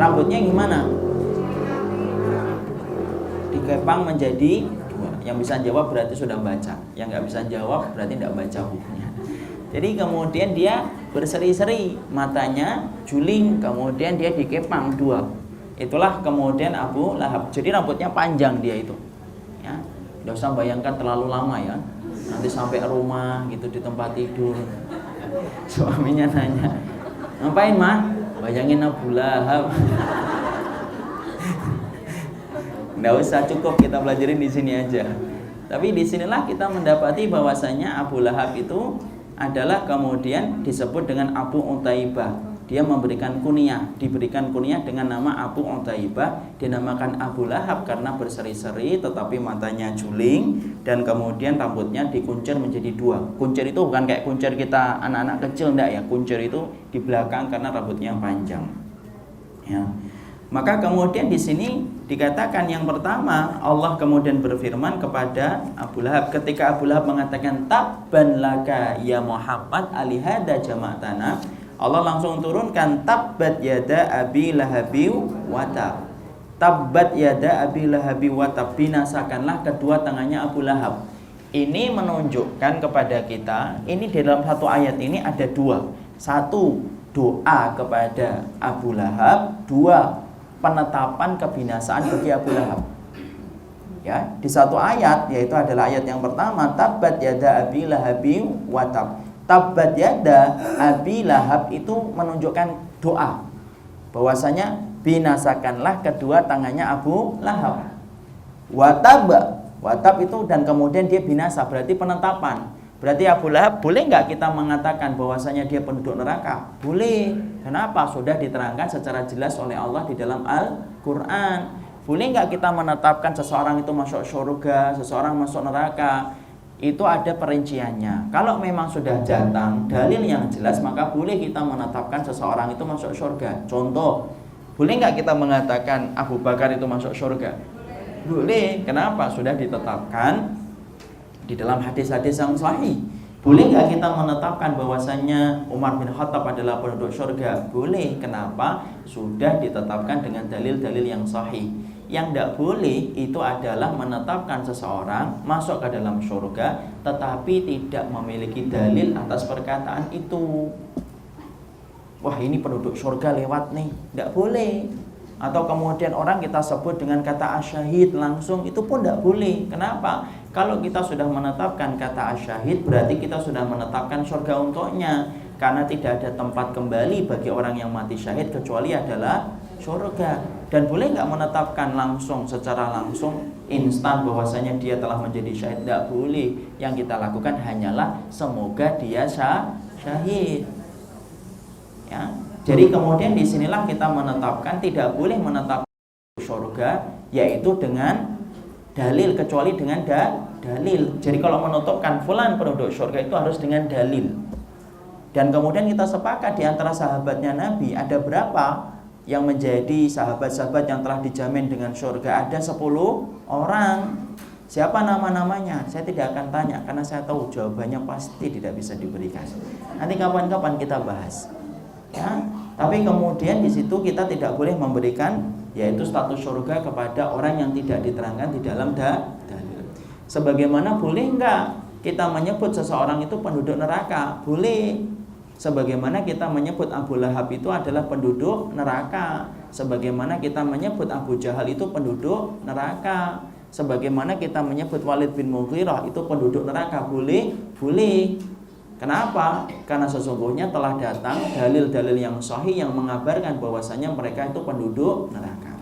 Rambutnya gimana? Dikepang menjadi dua. Yang bisa jawab berarti sudah baca. Yang nggak bisa jawab berarti tidak baca bukunya. Jadi kemudian dia berseri-seri, matanya juling, kemudian dia dikepang dua. Itulah kemudian Abu Lahab. Jadi rambutnya panjang dia itu. Ya, nggak usah bayangkan terlalu lama ya. Nanti sampai rumah gitu di tempat tidur, suaminya nanya, ngapain mah? Bayangin Abu Lahab. Nggak usah, cukup kita pelajarin di sini aja. Tapi disinilah kita mendapati bahwasanya Abu Lahab itu adalah kemudian disebut dengan Abu Utaibah. Dia diberikan kunyah dengan nama Abu Utaibah. Dinamakan Abu Lahab karena berseri-seri tetapi matanya juling, dan kemudian rambutnya dikuncir menjadi dua. Kuncir itu bukan kayak kuncir kita anak-anak kecil, enggak ya. Kuncir itu di belakang karena rambutnya panjang. Ya. Maka kemudian di sini dikatakan yang pertama, Allah kemudian berfirman kepada Abu Lahab ketika Abu Lahab mengatakan tabban laka ya Muhammad alihada jama'tana. Allah langsung turunkan tabbat yada abi lahabi wa tab. Tabbat yada abi lahabi wa tab, binasakanlah kedua tangannya Abu Lahab. Ini menunjukkan kepada kita, ini di dalam satu ayat ini ada dua. Satu, doa kepada Abu Lahab. Dua, penetapan kebinasaan bagi Abu Lahab. Ya, di satu ayat, yaitu adalah ayat yang pertama, tabbat yada abi lahabi wa tab. Tabbat yada abi lahab itu menunjukkan doa, bahwasanya binasakanlah kedua tangannya Abu Lahab. Watab itu dan kemudian dia binasa, berarti penetapan. Berarti Abu Lahab, boleh nggak kita mengatakan bahwasanya dia penduduk neraka? Boleh. Kenapa? Sudah diterangkan secara jelas oleh Allah di dalam Al-Quran. Boleh nggak kita menetapkan seseorang itu masuk surga, seseorang masuk neraka? Itu ada perinciannya. Kalau memang sudah datang dalil yang jelas, maka boleh kita menetapkan seseorang itu masuk surga. Contoh, boleh nggak kita mengatakan Abu Bakar itu masuk surga? Boleh. Kenapa? Sudah ditetapkan di dalam hadis-hadis yang sahih. Boleh nggak kita menetapkan bahwasanya Umar bin Khattab adalah penduduk surga? Boleh. Kenapa? Sudah ditetapkan dengan dalil-dalil yang sahih. Yang tidak boleh itu adalah menetapkan seseorang masuk ke dalam surga tetapi tidak memiliki dalil atas perkataan itu. Wah, ini penduduk surga lewat nih. Tidak boleh. Atau kemudian orang kita sebut dengan kata asyahid langsung, itu pun tidak boleh. Kenapa? Kalau kita sudah menetapkan kata asyahid, berarti kita sudah menetapkan surga untuknya. Karena tidak ada tempat kembali bagi orang yang mati syahid kecuali adalah surga. Dan boleh nggak menetapkan langsung, secara langsung, instan bahwasanya dia telah menjadi syahid? Tidak boleh. Yang kita lakukan hanyalah semoga dia syahid. Ya. Jadi kemudian disinilah kita menetapkan, tidak boleh menetapkan surga yaitu dengan dalil, kecuali dengan dalil. Jadi kalau menetapkan fulan penduduk surga itu harus dengan dalil. Dan kemudian kita sepakat di antara sahabatnya Nabi ada berapa yang menjadi sahabat-sahabat yang telah dijamin dengan surga? Ada 10 orang. Siapa nama-namanya? Saya tidak akan tanya karena saya tahu jawabannya pasti tidak bisa diberikan. Nanti kapan-kapan kita bahas. Ya, tapi kemudian di situ kita tidak boleh memberikan yaitu status surga kepada orang yang tidak diterangkan di dalam dalil. Sebagaimana boleh enggak kita menyebut seseorang itu penduduk neraka? Boleh. Sebagaimana kita menyebut Abu Lahab itu adalah penduduk neraka. Sebagaimana kita menyebut Abu Jahal itu penduduk neraka. Sebagaimana kita menyebut Walid bin Mughirah itu penduduk neraka. Boleh? Boleh. Kenapa? Karena sesungguhnya telah datang dalil-dalil yang sahih yang mengabarkan bahwasanya mereka itu penduduk neraka.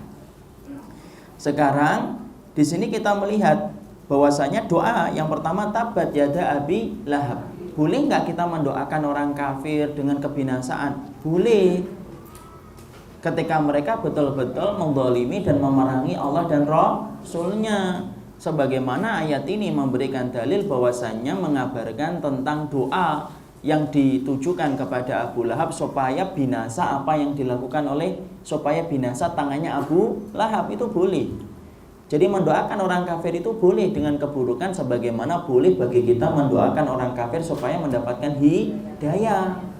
Sekarang di sini kita melihat bahwasanya doa yang pertama tabbat yada abi lahab. Boleh nggak kita mendoakan orang kafir dengan kebinasaan? Boleh. Ketika mereka betul-betul menzalimi dan memerangi Allah dan Rasul-Nya. Sebagaimana ayat ini memberikan dalil bahwasannya mengabarkan tentang doa yang ditujukan kepada Abu Lahab supaya binasa apa yang dilakukan supaya binasa tangannya Abu Lahab, itu boleh. Jadi mendoakan orang kafir itu boleh dengan keburukan, sebagaimana boleh bagi kita mendoakan orang kafir supaya mendapatkan hidayah.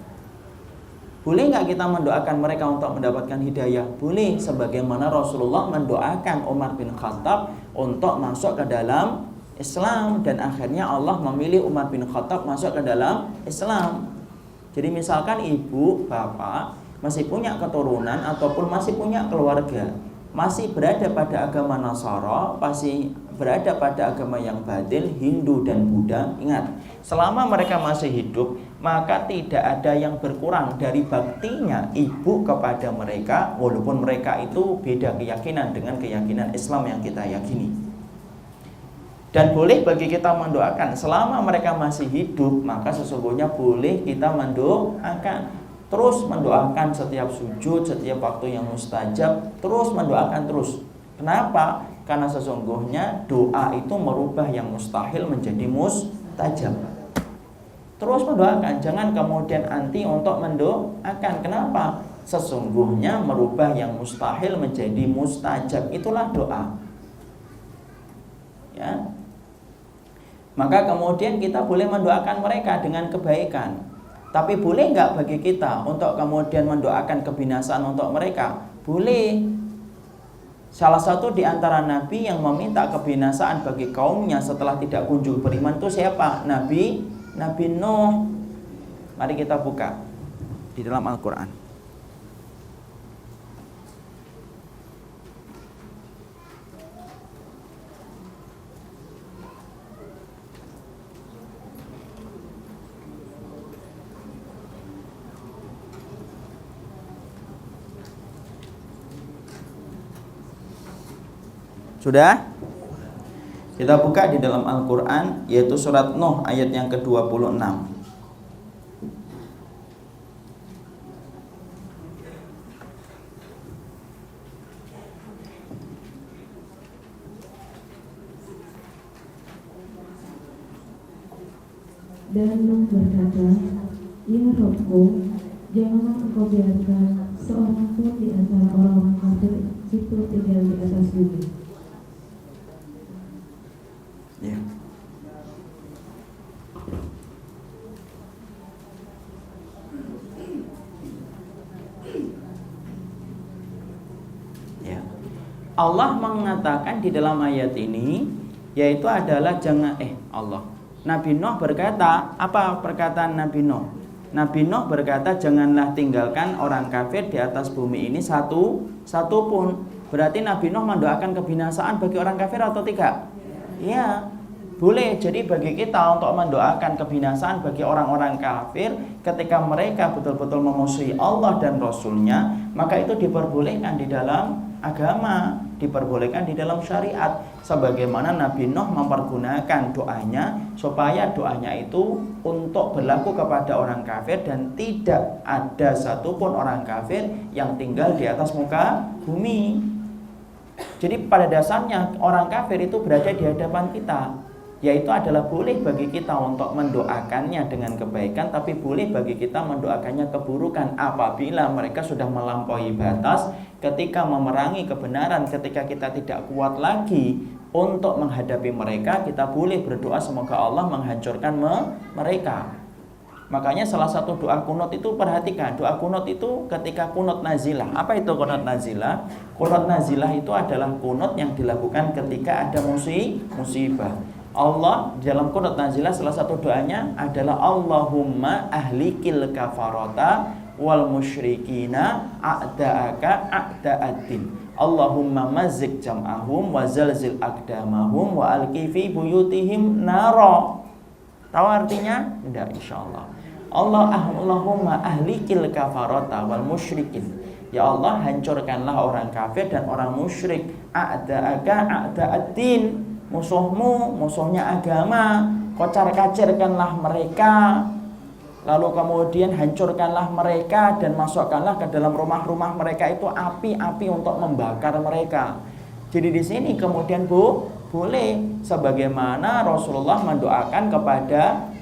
Boleh nggak kita mendoakan mereka untuk mendapatkan hidayah? Boleh, sebagaimana Rasulullah mendoakan Umar bin Khattab untuk masuk ke dalam Islam, dan akhirnya Allah memilih Umar bin Khattab masuk ke dalam Islam. Jadi misalkan ibu, bapak masih punya keturunan ataupun masih punya keluarga, masih berada pada agama Nasara, masih berada pada agama yang batil, Hindu dan Buddha, ingat, selama mereka masih hidup, maka tidak ada yang berkurang dari baktinya ibu kepada mereka, walaupun mereka itu beda keyakinan dengan keyakinan Islam yang kita yakini. Dan boleh bagi kita mendoakan selama mereka masih hidup, maka sesungguhnya boleh kita mendoakan, terus mendoakan setiap sujud, setiap waktu yang mustajab, terus mendoakan terus. Kenapa? Karena sesungguhnya doa itu merubah yang mustahil menjadi mustajab. Terus mendoakan, jangan kemudian anti untuk mendoakan. Kenapa? Sesungguhnya merubah yang mustahil menjadi mustajab, itulah doa. Ya. Maka kemudian kita boleh mendoakan mereka dengan kebaikan. Tapi boleh nggak bagi kita untuk kemudian mendoakan kebinasaan untuk mereka? Boleh. Salah satu di antara nabi yang meminta kebinasaan bagi kaumnya setelah tidak kunjung beriman itu siapa? Nabi Nuh. Mari kita buka di dalam Al-Quran. Sudah? Kita buka di dalam Al-Quran, yaitu surat Nuh ayat yang ke-26. Dan Nuh berkata, "Ya Rabbku, janganlah engkau biarkan seorang pun di antara orang-orang kafir itu tinggal di atas bumi." Ya. Ya. Allah mengatakan di dalam ayat ini, yaitu adalah Nabi Nuh berkata, apa perkataan Nabi Nuh? Nabi Nuh berkata, janganlah tinggalkan orang kafir di atas bumi ini satu pun. Berarti Nabi Nuh mendoakan kebinasaan bagi orang kafir atau tidak? Ya, boleh. Jadi bagi kita untuk mendoakan kebinasaan bagi orang-orang kafir ketika mereka betul-betul memusuhi Allah dan Rasulnya, maka itu diperbolehkan di dalam agama, diperbolehkan di dalam syariat. Sebagaimana Nabi Nuh mempergunakan doanya supaya doanya itu untuk berlaku kepada orang kafir dan tidak ada satupun orang kafir yang tinggal di atas muka bumi. Jadi pada dasarnya orang kafir itu berada di hadapan kita, yaitu adalah boleh bagi kita untuk mendoakannya dengan kebaikan, tapi boleh bagi kita mendoakannya keburukan apabila mereka sudah melampaui batas ketika memerangi kebenaran. Ketika kita tidak kuat lagi untuk menghadapi mereka, kita boleh berdoa semoga Allah menghancurkan mereka. Makanya salah satu doa kunut itu, perhatikan, doa kunut itu ketika kunut nazilah. Apa itu kunut nazilah? Kunut nazilah itu adalah kunut yang dilakukan ketika ada musibah. Allah di dalam kunut nazilah salah satu doanya adalah Allahumma ahlikil kafarata wal musyrikina a'da'aka a'da'addin. Allahumma mazzik jam'ahum wa zalzil aqdamahum wa alqi fi buyutihim nara. Tahu artinya? Tidak, insyaallah. Allahumma ahlikil kafarata wal musyrikin. Ya Allah, hancurkanlah orang kafir dan orang musyrik. A'da'aka a'da'addin. Musuhmu, musuhnya agama. Kocar-kacirkanlah mereka. Lalu kemudian hancurkanlah mereka dan masukkanlah ke dalam rumah-rumah mereka itu api-api untuk membakar mereka. Jadi di sini kemudian boleh sebagaimana Rasulullah mendoakan kepada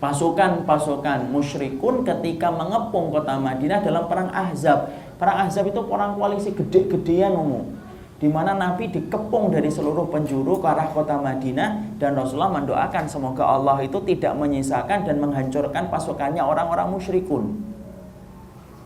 pasukan-pasukan musyrikun ketika mengepung kota Madinah dalam perang Ahzab. Perang Ahzab itu perang koalisi gede-gedean di mana Nabi dikepung dari seluruh penjuru ke arah kota Madinah dan Rasulullah mendoakan semoga Allah itu tidak menyisakan dan menghancurkan pasukannya orang-orang musyrikun.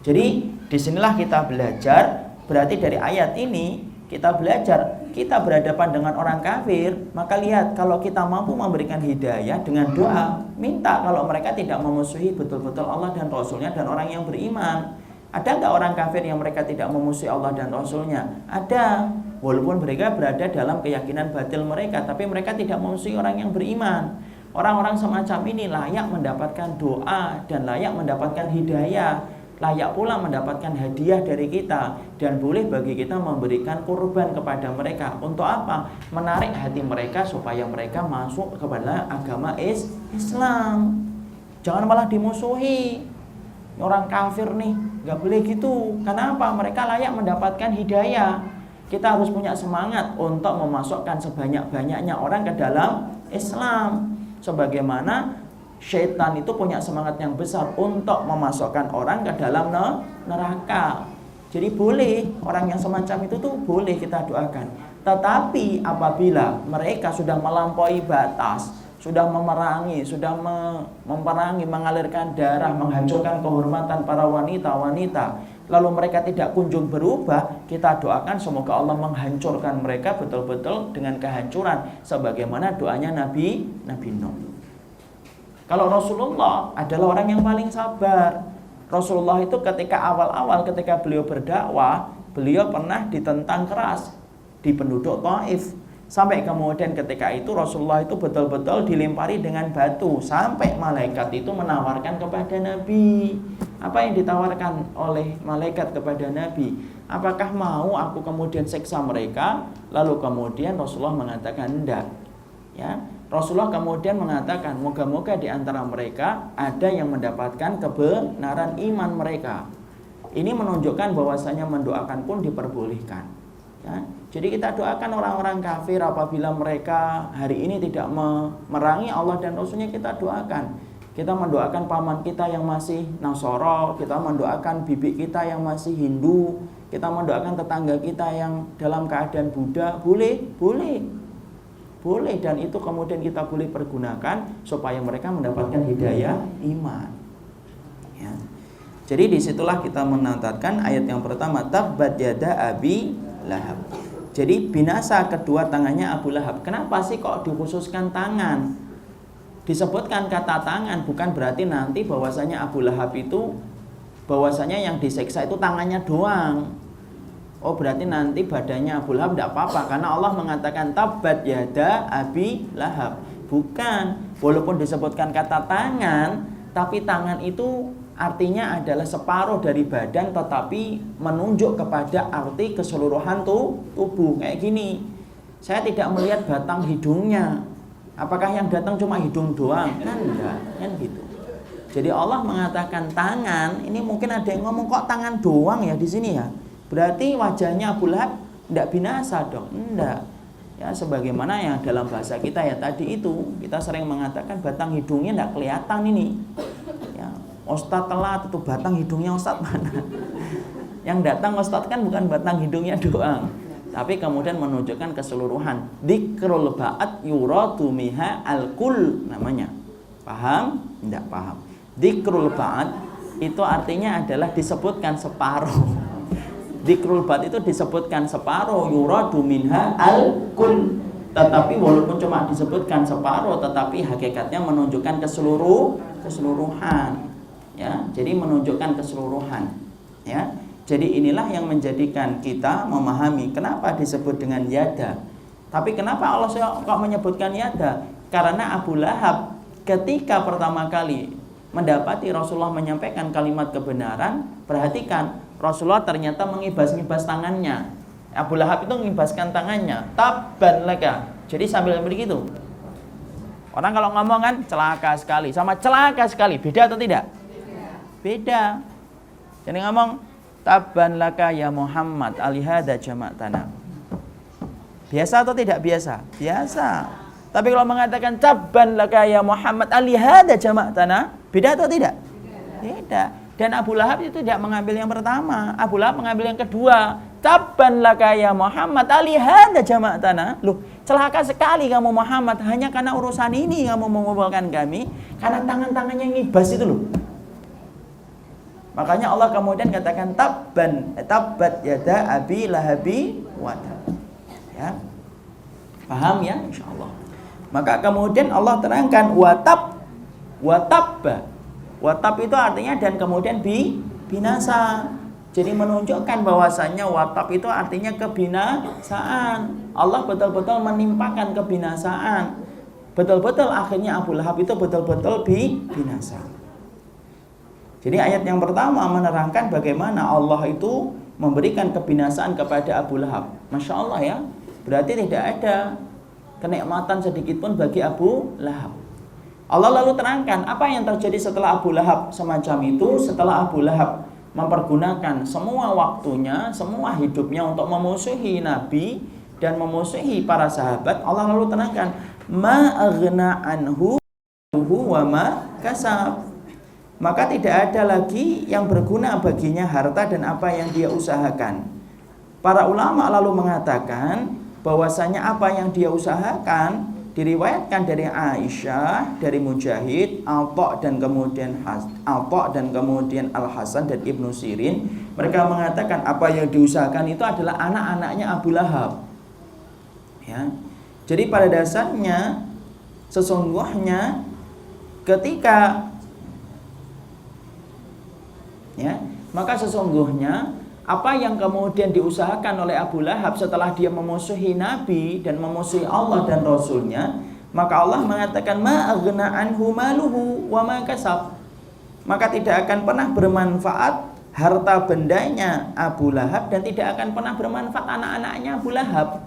Jadi disinilah kita belajar, berarti dari ayat ini kita belajar, kita berhadapan dengan orang kafir, maka lihat kalau kita mampu memberikan hidayah dengan doa, minta kalau mereka tidak memusuhi betul-betul Allah dan Rasulnya dan orang yang beriman. Ada nggak orang kafir yang mereka tidak memusuhi Allah dan Rasulnya? Ada, walaupun mereka berada dalam keyakinan batil mereka, tapi mereka tidak memusuhi orang yang beriman. Orang-orang semacam ini layak mendapatkan doa dan layak mendapatkan hidayah, layak pula mendapatkan hadiah dari kita, dan boleh bagi kita memberikan kurban kepada mereka. Untuk apa? Menarik hati mereka supaya mereka masuk kepada agama Islam. Jangan malah dimusuhi. Orang kafir nih, nggak boleh gitu. Kenapa? Mereka layak mendapatkan hidayah. Kita harus punya semangat untuk memasukkan sebanyak-banyaknya orang ke dalam Islam. Sebagaimana syaitan itu punya semangat yang besar untuk memasukkan orang ke dalam neraka. Jadi boleh, orang yang semacam itu tuh boleh kita doakan. Tetapi apabila mereka sudah melampaui batas, sudah memerangi, memerangi, mengalirkan darah, menghancurkan kehormatan para wanita-wanita, lalu mereka tidak kunjung berubah, kita doakan semoga Allah menghancurkan mereka betul-betul dengan kehancuran sebagaimana doanya Nabi Nuh. Kalau Rasulullah adalah orang yang paling sabar. Rasulullah itu ketika awal-awal ketika beliau berdakwah, beliau pernah ditentang keras di penduduk Taif. Sampai kemudian ketika itu Rasulullah itu betul-betul dilempari dengan batu, sampai malaikat itu menawarkan kepada Nabi. Apa yang ditawarkan oleh malaikat kepada Nabi? Apakah mau aku kemudian seksa mereka? Lalu kemudian Rasulullah mengatakan enggak. Ya, Rasulullah kemudian mengatakan moga-moga di antara mereka ada yang mendapatkan kebenaran iman mereka. Ini menunjukkan bahwasanya mendoakan pun diperbolehkan. Ya, jadi kita doakan orang-orang kafir apabila mereka hari ini tidak memerangi Allah dan Rasulnya, kita doakan. Kita mendoakan paman kita yang masih Nasara, kita mendoakan bibi kita yang masih Hindu, kita mendoakan tetangga kita yang dalam keadaan Buddha. Boleh, dan itu kemudian kita boleh pergunakan supaya mereka mendapatkan hidayah iman. Ya. Jadi disitulah kita menandatkan ayat yang pertama, tabbat yada abi Lahab. Jadi binasa kedua tangannya Abu Lahab. Kenapa sih kok dikhususkan tangan? Disebutkan kata tangan bukan berarti nanti bahwasanya Abu Lahab itu bahwasanya yang diseksa itu tangannya doang. Oh berarti nanti badannya Abu Lahab tidak apa-apa, karena Allah mengatakan tabbat yada abi Lahab. Bukan, walaupun disebutkan kata tangan, tapi tangan itu artinya adalah separuh dari badan, tetapi menunjuk kepada arti keseluruhan tubuh. Kayak gini, saya tidak melihat batang hidungnya. Apakah yang datang cuma hidung doang? Kan enggak, kan gitu. Jadi Allah mengatakan tangan, ini mungkin ada yang ngomong kok tangan doang ya di sini ya. Berarti wajahnya Abu Lahab enggak binasa dong? Enggak. Ya sebagaimana yang dalam bahasa kita ya tadi itu, kita sering mengatakan batang hidungnya enggak kelihatan ini. Ya, Ustadz telat itu batang hidungnya Ustadz mana? Yang datang Ustadz kan bukan batang hidungnya doang, tapi kemudian menunjukkan keseluruhan. Dzikrul ba'at yuradu miha al-kul namanya. Paham? Tidak paham. Dzikrul ba'at itu artinya adalah disebutkan separuh. Dzikrul ba'at itu disebutkan separuh, yuradu minha al-kul. Tetapi walaupun cuma disebutkan separuh, tetapi hakikatnya menunjukkan keseluruhan. Ya, jadi menunjukkan keseluruhan. Ya, jadi inilah yang menjadikan kita memahami kenapa disebut dengan yada. Tapi kenapa Allah kok menyebutkan yada? Karena Abu Lahab ketika pertama kali mendapati Rasulullah menyampaikan kalimat kebenaran, perhatikan, Rasulullah ternyata mengibas-ngibas tangannya. Abu Lahab itu mengibaskan tangannya, tabban laka. Jadi sambil begitu. Orang kalau ngomong kan celaka sekali sama celaka sekali, beda atau tidak? Beda. Jadi ngomong tabban laka ya Muhammad alihada jama'tana. Biasa atau tidak biasa? Biasa. Tapi kalau mengatakan tabban laka ya Muhammad alihada jama'tana, beda atau tidak? Beda. Dan Abu Lahab itu tidak mengambil yang pertama, Abu Lahab mengambil yang kedua. Tabban laka ya Muhammad alihada jama'tana. Loh, celaka sekali kamu Muhammad, hanya karena urusan ini kamu mengumpulkan kami, karena tangan-tangannya ngibas itu loh. Makanya Allah kemudian katakan tabbat yada abi lahabi wa tab. Ya. Paham ya? Insyaallah. Maka kemudian Allah terangkan watab. Watab itu artinya dan kemudian binasa. Jadi menunjukkan bahwasannya watab itu artinya kebinasaan. Allah betul-betul menimpakan kebinasaan. Betul-betul akhirnya Abu Lahab itu betul-betul binasa. Jadi ayat yang pertama menerangkan bagaimana Allah itu memberikan kebinasaan kepada Abu Lahab. Masya Allah ya. Berarti tidak ada kenikmatan sedikit pun bagi Abu Lahab. Allah lalu terangkan apa yang terjadi setelah Abu Lahab semacam itu. Setelah Abu Lahab mempergunakan semua waktunya, semua hidupnya untuk memusuhi Nabi dan memusuhi para sahabat, Allah lalu terangkan ma aghna anhu wa ma kasab. Maka tidak ada lagi yang berguna baginya harta dan apa yang dia usahakan. Para ulama lalu mengatakan bahwasanya apa yang dia usahakan diriwayatkan dari Aisyah, dari Mujahid, Atha dan kemudian Al-Hasan dan Ibnu Sirin, mereka mengatakan apa yang diusahakan itu adalah anak-anaknya Abu Lahab. Ya. Jadi pada dasarnya sesungguhnya ketika maka sesungguhnya apa yang kemudian diusahakan oleh Abu Lahab setelah dia memusuhi Nabi dan memusuhi Allah dan Rasulnya, maka Allah mengatakan ma aghna anhu maluhu wa ma kasab. Maka tidak akan pernah bermanfaat harta bendanya Abu Lahab dan tidak akan pernah bermanfaat anak-anaknya Abu Lahab.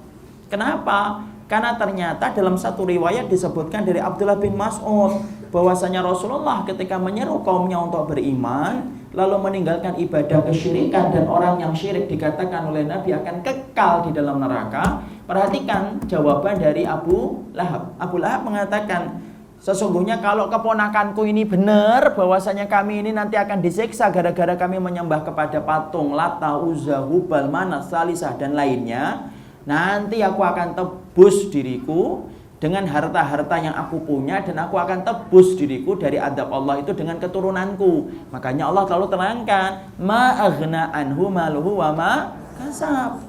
Kenapa? Karena ternyata dalam satu riwayat disebutkan dari Abdullah bin Mas'ud bahwasanya Rasulullah ketika menyeru kaumnya untuk beriman lalu meninggalkan ibadah kesyirikan, dan orang yang syirik dikatakan oleh Nabi akan kekal di dalam neraka. Perhatikan jawaban dari Abu Lahab. Abu Lahab mengatakan, sesungguhnya kalau keponakanku ini benar bahwasanya kami ini nanti akan disiksa gara-gara kami menyembah kepada patung Lata, Uzza, Hubal, Manat, Salisah dan lainnya, nanti aku akan tebus diriku dengan harta-harta yang aku punya, dan aku akan tebus diriku dari adab Allah itu dengan keturunanku. Makanya Allah selalu terangkan ma aghna anhu maluhu wa ma kasab.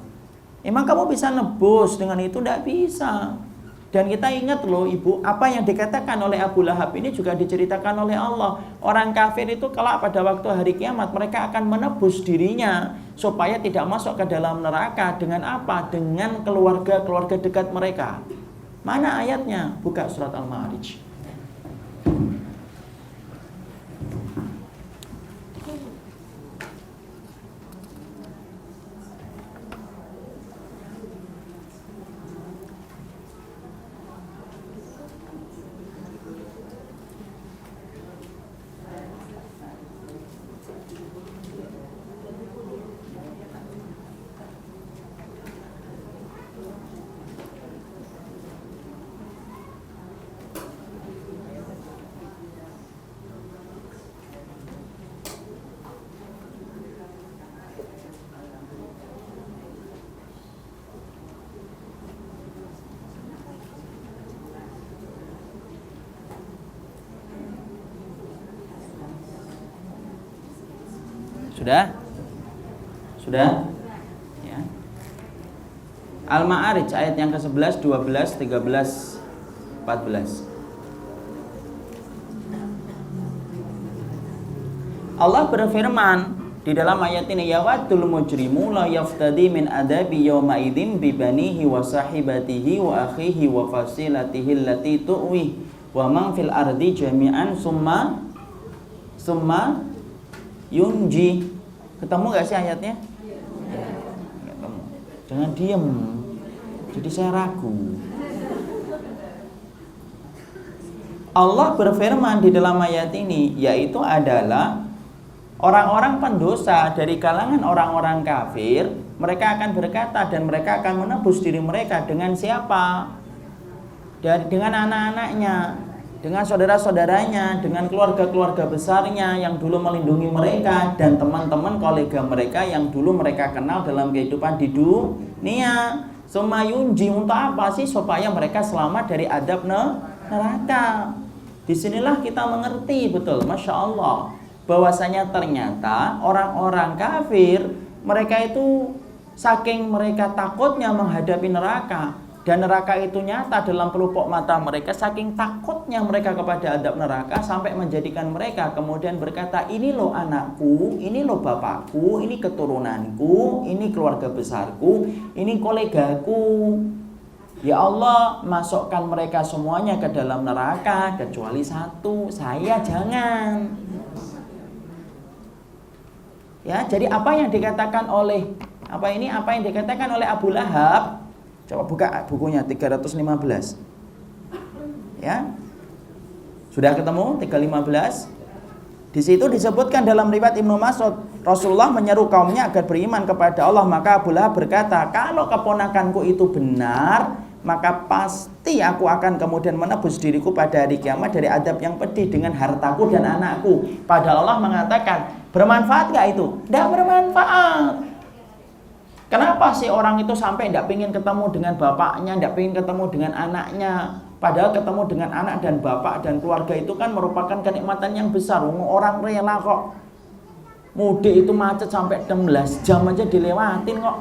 Emang kamu bisa nebus dengan itu? Tidak bisa. Dan kita ingat loh ibu, apa yang dikatakan oleh Abu Lahab ini juga diceritakan oleh Allah. Orang kafir itu kelak pada waktu hari kiamat mereka akan menebus dirinya supaya tidak masuk ke dalam neraka. Dengan apa? Dengan keluarga-keluarga dekat mereka. Mana ayatnya? Buka surat Al-Ma'arij. Sudah? Sudah? Ya. Al-Ma'arij ayat yang ke-11, 12, 13, 14. Allah berfirman di dalam ayat ini, yawadul mujrimu la yaftadi min adabi yawma idzin bi banihi wa sahibatihi wa akhihi wa fasilatihi allati tu'wi wa man fil ardi jami'an summa yunji. Ketemu gak sih ayatnya? Ketemu. Jangan diem. Jadi saya ragu. Allah berfirman di dalam ayat ini, yaitu adalah orang-orang pendosa dari kalangan orang-orang kafir, mereka akan berkata dan mereka akan menebus diri mereka dengan siapa? Dengan anak-anaknya, dengan saudara-saudaranya, dengan keluarga-keluarga besarnya yang dulu melindungi mereka, dan teman-teman kolega mereka yang dulu mereka kenal dalam kehidupan di dunia. Sumayunji, untuk apa sih? Supaya mereka selamat dari adab neraka. Disinilah kita mengerti betul, Masya Allah, bahwasanya ternyata orang-orang kafir mereka itu saking mereka takutnya menghadapi neraka, dan neraka itu nyata dalam pelupuk mata mereka, saking takutnya mereka kepada adab neraka sampai menjadikan mereka kemudian berkata, ini loh anakku, ini loh bapakku, ini keturunanku, ini keluarga besarku, ini kolegaku. Ya Allah, masukkan mereka semuanya ke dalam neraka kecuali satu, saya jangan. Ya, jadi apa yang dikatakan oleh apa yang dikatakan oleh Abu Lahab? Coba buka bukunya 315. Ya. Sudah ketemu 315? Di situ disebutkan dalam riwayat Ibnu Mas'ud, Rasulullah menyeru kaumnya agar beriman kepada Allah, maka Abu Lahab berkata, kalau keponakanku itu benar, maka pasti aku akan kemudian menebus diriku pada hari kiamat dari adab yang pedih dengan hartaku dan anakku. Padahal Allah mengatakan, bermanfaat gak itu? Tidak bermanfaat. Kenapa sih orang itu sampai tidak ingin ketemu dengan bapaknya, tidak ingin ketemu dengan anaknya? Padahal ketemu dengan anak dan bapak dan keluarga itu kan merupakan kenikmatan yang besar. Orang rela kok mudik itu macet sampai 16 jam aja dilewatin kok.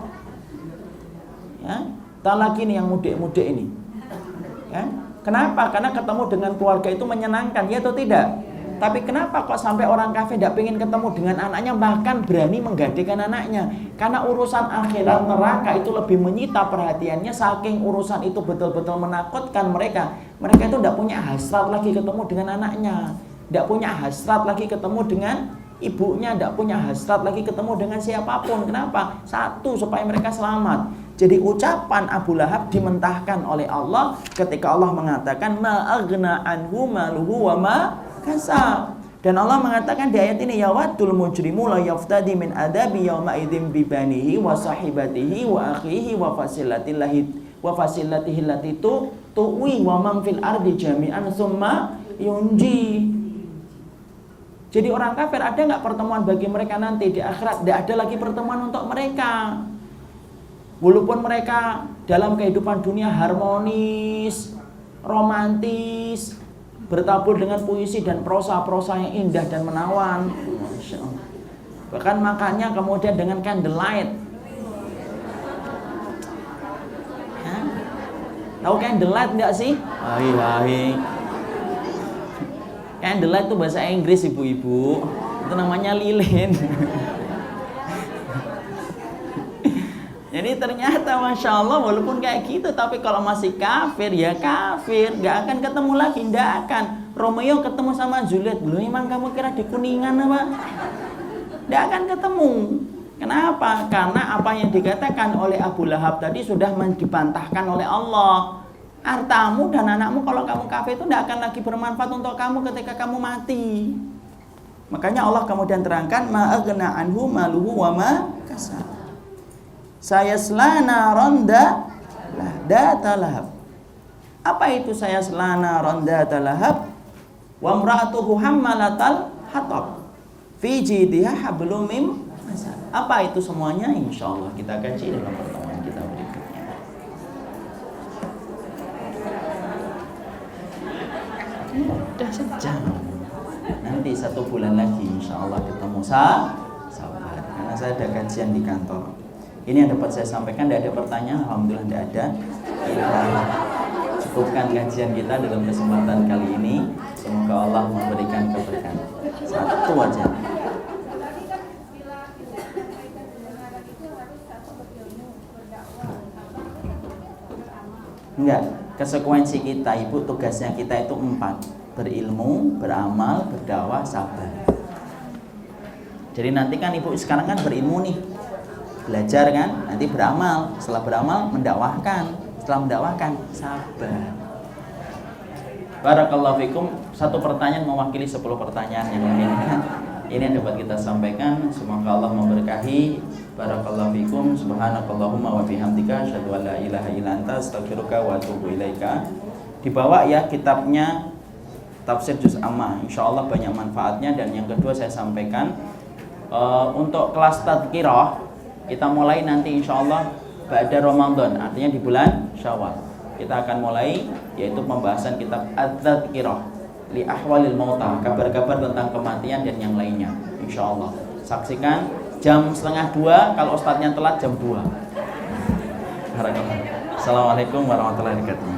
Ya, tak lagi nih yang mudik-mudik ini. Ya, kenapa? Karena ketemu dengan keluarga itu menyenangkan, ya atau tidak? Tapi kenapa kok sampai orang kafir tidak ingin ketemu dengan anaknya, bahkan berani menggadekan anaknya? Karena urusan akhirat neraka itu lebih menyita perhatiannya, saking urusan itu betul-betul menakutkan mereka. Mereka itu tidak punya hasrat lagi ketemu dengan anaknya, tidak punya hasrat lagi ketemu dengan ibunya, tidak punya hasrat lagi ketemu dengan siapapun. Kenapa? Satu, supaya mereka selamat. Jadi ucapan Abu Lahab dimentahkan oleh Allah ketika Allah mengatakan ma aghna anhu maluhu wa ma kasab. Dan Allah mengatakan di ayat ini, yawaddul mujrimu la yaftadi min adabi yauma idzin bi banihi wa sahibatihi wa akhihi wa fasilatihi allati tuwi wa man fil ardi jami'an tsumma yunji. Jadi orang kafir ada enggak pertemuan bagi mereka nanti di akhirat? Tidak ada lagi pertemuan untuk mereka. Walaupun mereka dalam kehidupan dunia harmonis, romantis, bertabur dengan puisi dan prosa-prosa yang indah dan menawan. Bahkan makannya kemudian dengan candlelight. Hah? Tahu candlelight enggak sih? Hai. Candlelight itu bahasa Inggris, ibu-ibu. Itu namanya lilin. Jadi ternyata Masya Allah walaupun kayak gitu, tapi kalau masih kafir ya kafir, gak akan ketemu lagi, gak akan. Romeo ketemu sama Juliet, belum emang kamu kira di Kuningan apa? Gak akan ketemu. Kenapa? Karena apa yang dikatakan oleh Abu Lahab tadi sudah dibantahkan oleh Allah. Hartamu dan anakmu kalau kamu kafir itu gak akan lagi bermanfaat untuk kamu ketika kamu mati. Makanya Allah kemudian terangkan ma aghna anhu maluhu wa ma kasab. Sayasla naron data lahab. Apa itu sayasla naron data lahab? Wa imra'atuhu hammalatal hatab fi jidha hablum min masad. Apa itu semuanya? Insyaallah kita kaji dalam pertemuan kita berikutnya. Udah sejam. Nanti 1 bulan lagi insyaallah ketemu sabar. Karena saya ada kajian di kantor. Ini yang dapat saya sampaikan, tidak ada pertanyaan, alhamdulillah tidak ada. Kita cukupkan kajian kita dalam kesempatan kali ini. Semoga Allah memberikan keberkahan. Satu aja. Enggak, konsekuensi kita, ibu, tugasnya kita itu 4. Berilmu, beramal, berdakwah, sabar. Jadi nanti kan ibu sekarang kan berilmu nih, belajar kan, nanti beramal, setelah beramal mendakwahkan, setelah mendakwahkan sabar. Barakallahu fikum. 1 pertanyaan mewakili 10 pertanyaan yang lain kan. Ini yang dapat kita sampaikan. Semoga Allah memberkahi. Barakallahu fikum. Subhanakallahumma wa bihamdika asyhadu an la ilaha illa anta astaghfiruka wa atubu ilaika. Dibawa ya kitabnya Tafsir Juz Amma. Insyaallah banyak manfaatnya. Dan yang kedua saya sampaikan untuk kelas tadhkirah kita mulai nanti insyaallah pada Ramadan, artinya di bulan Syawal. Kita akan mulai yaitu pembahasan kitab Adzat-Tadhkirah li ahwalil mauta, kabar-kabar tentang kematian dan yang lainnya. Insyaallah. Saksikan jam 1:30, kalau ustadznya telat jam 2. Assalamualaikum warahmatullahi wabarakatuh.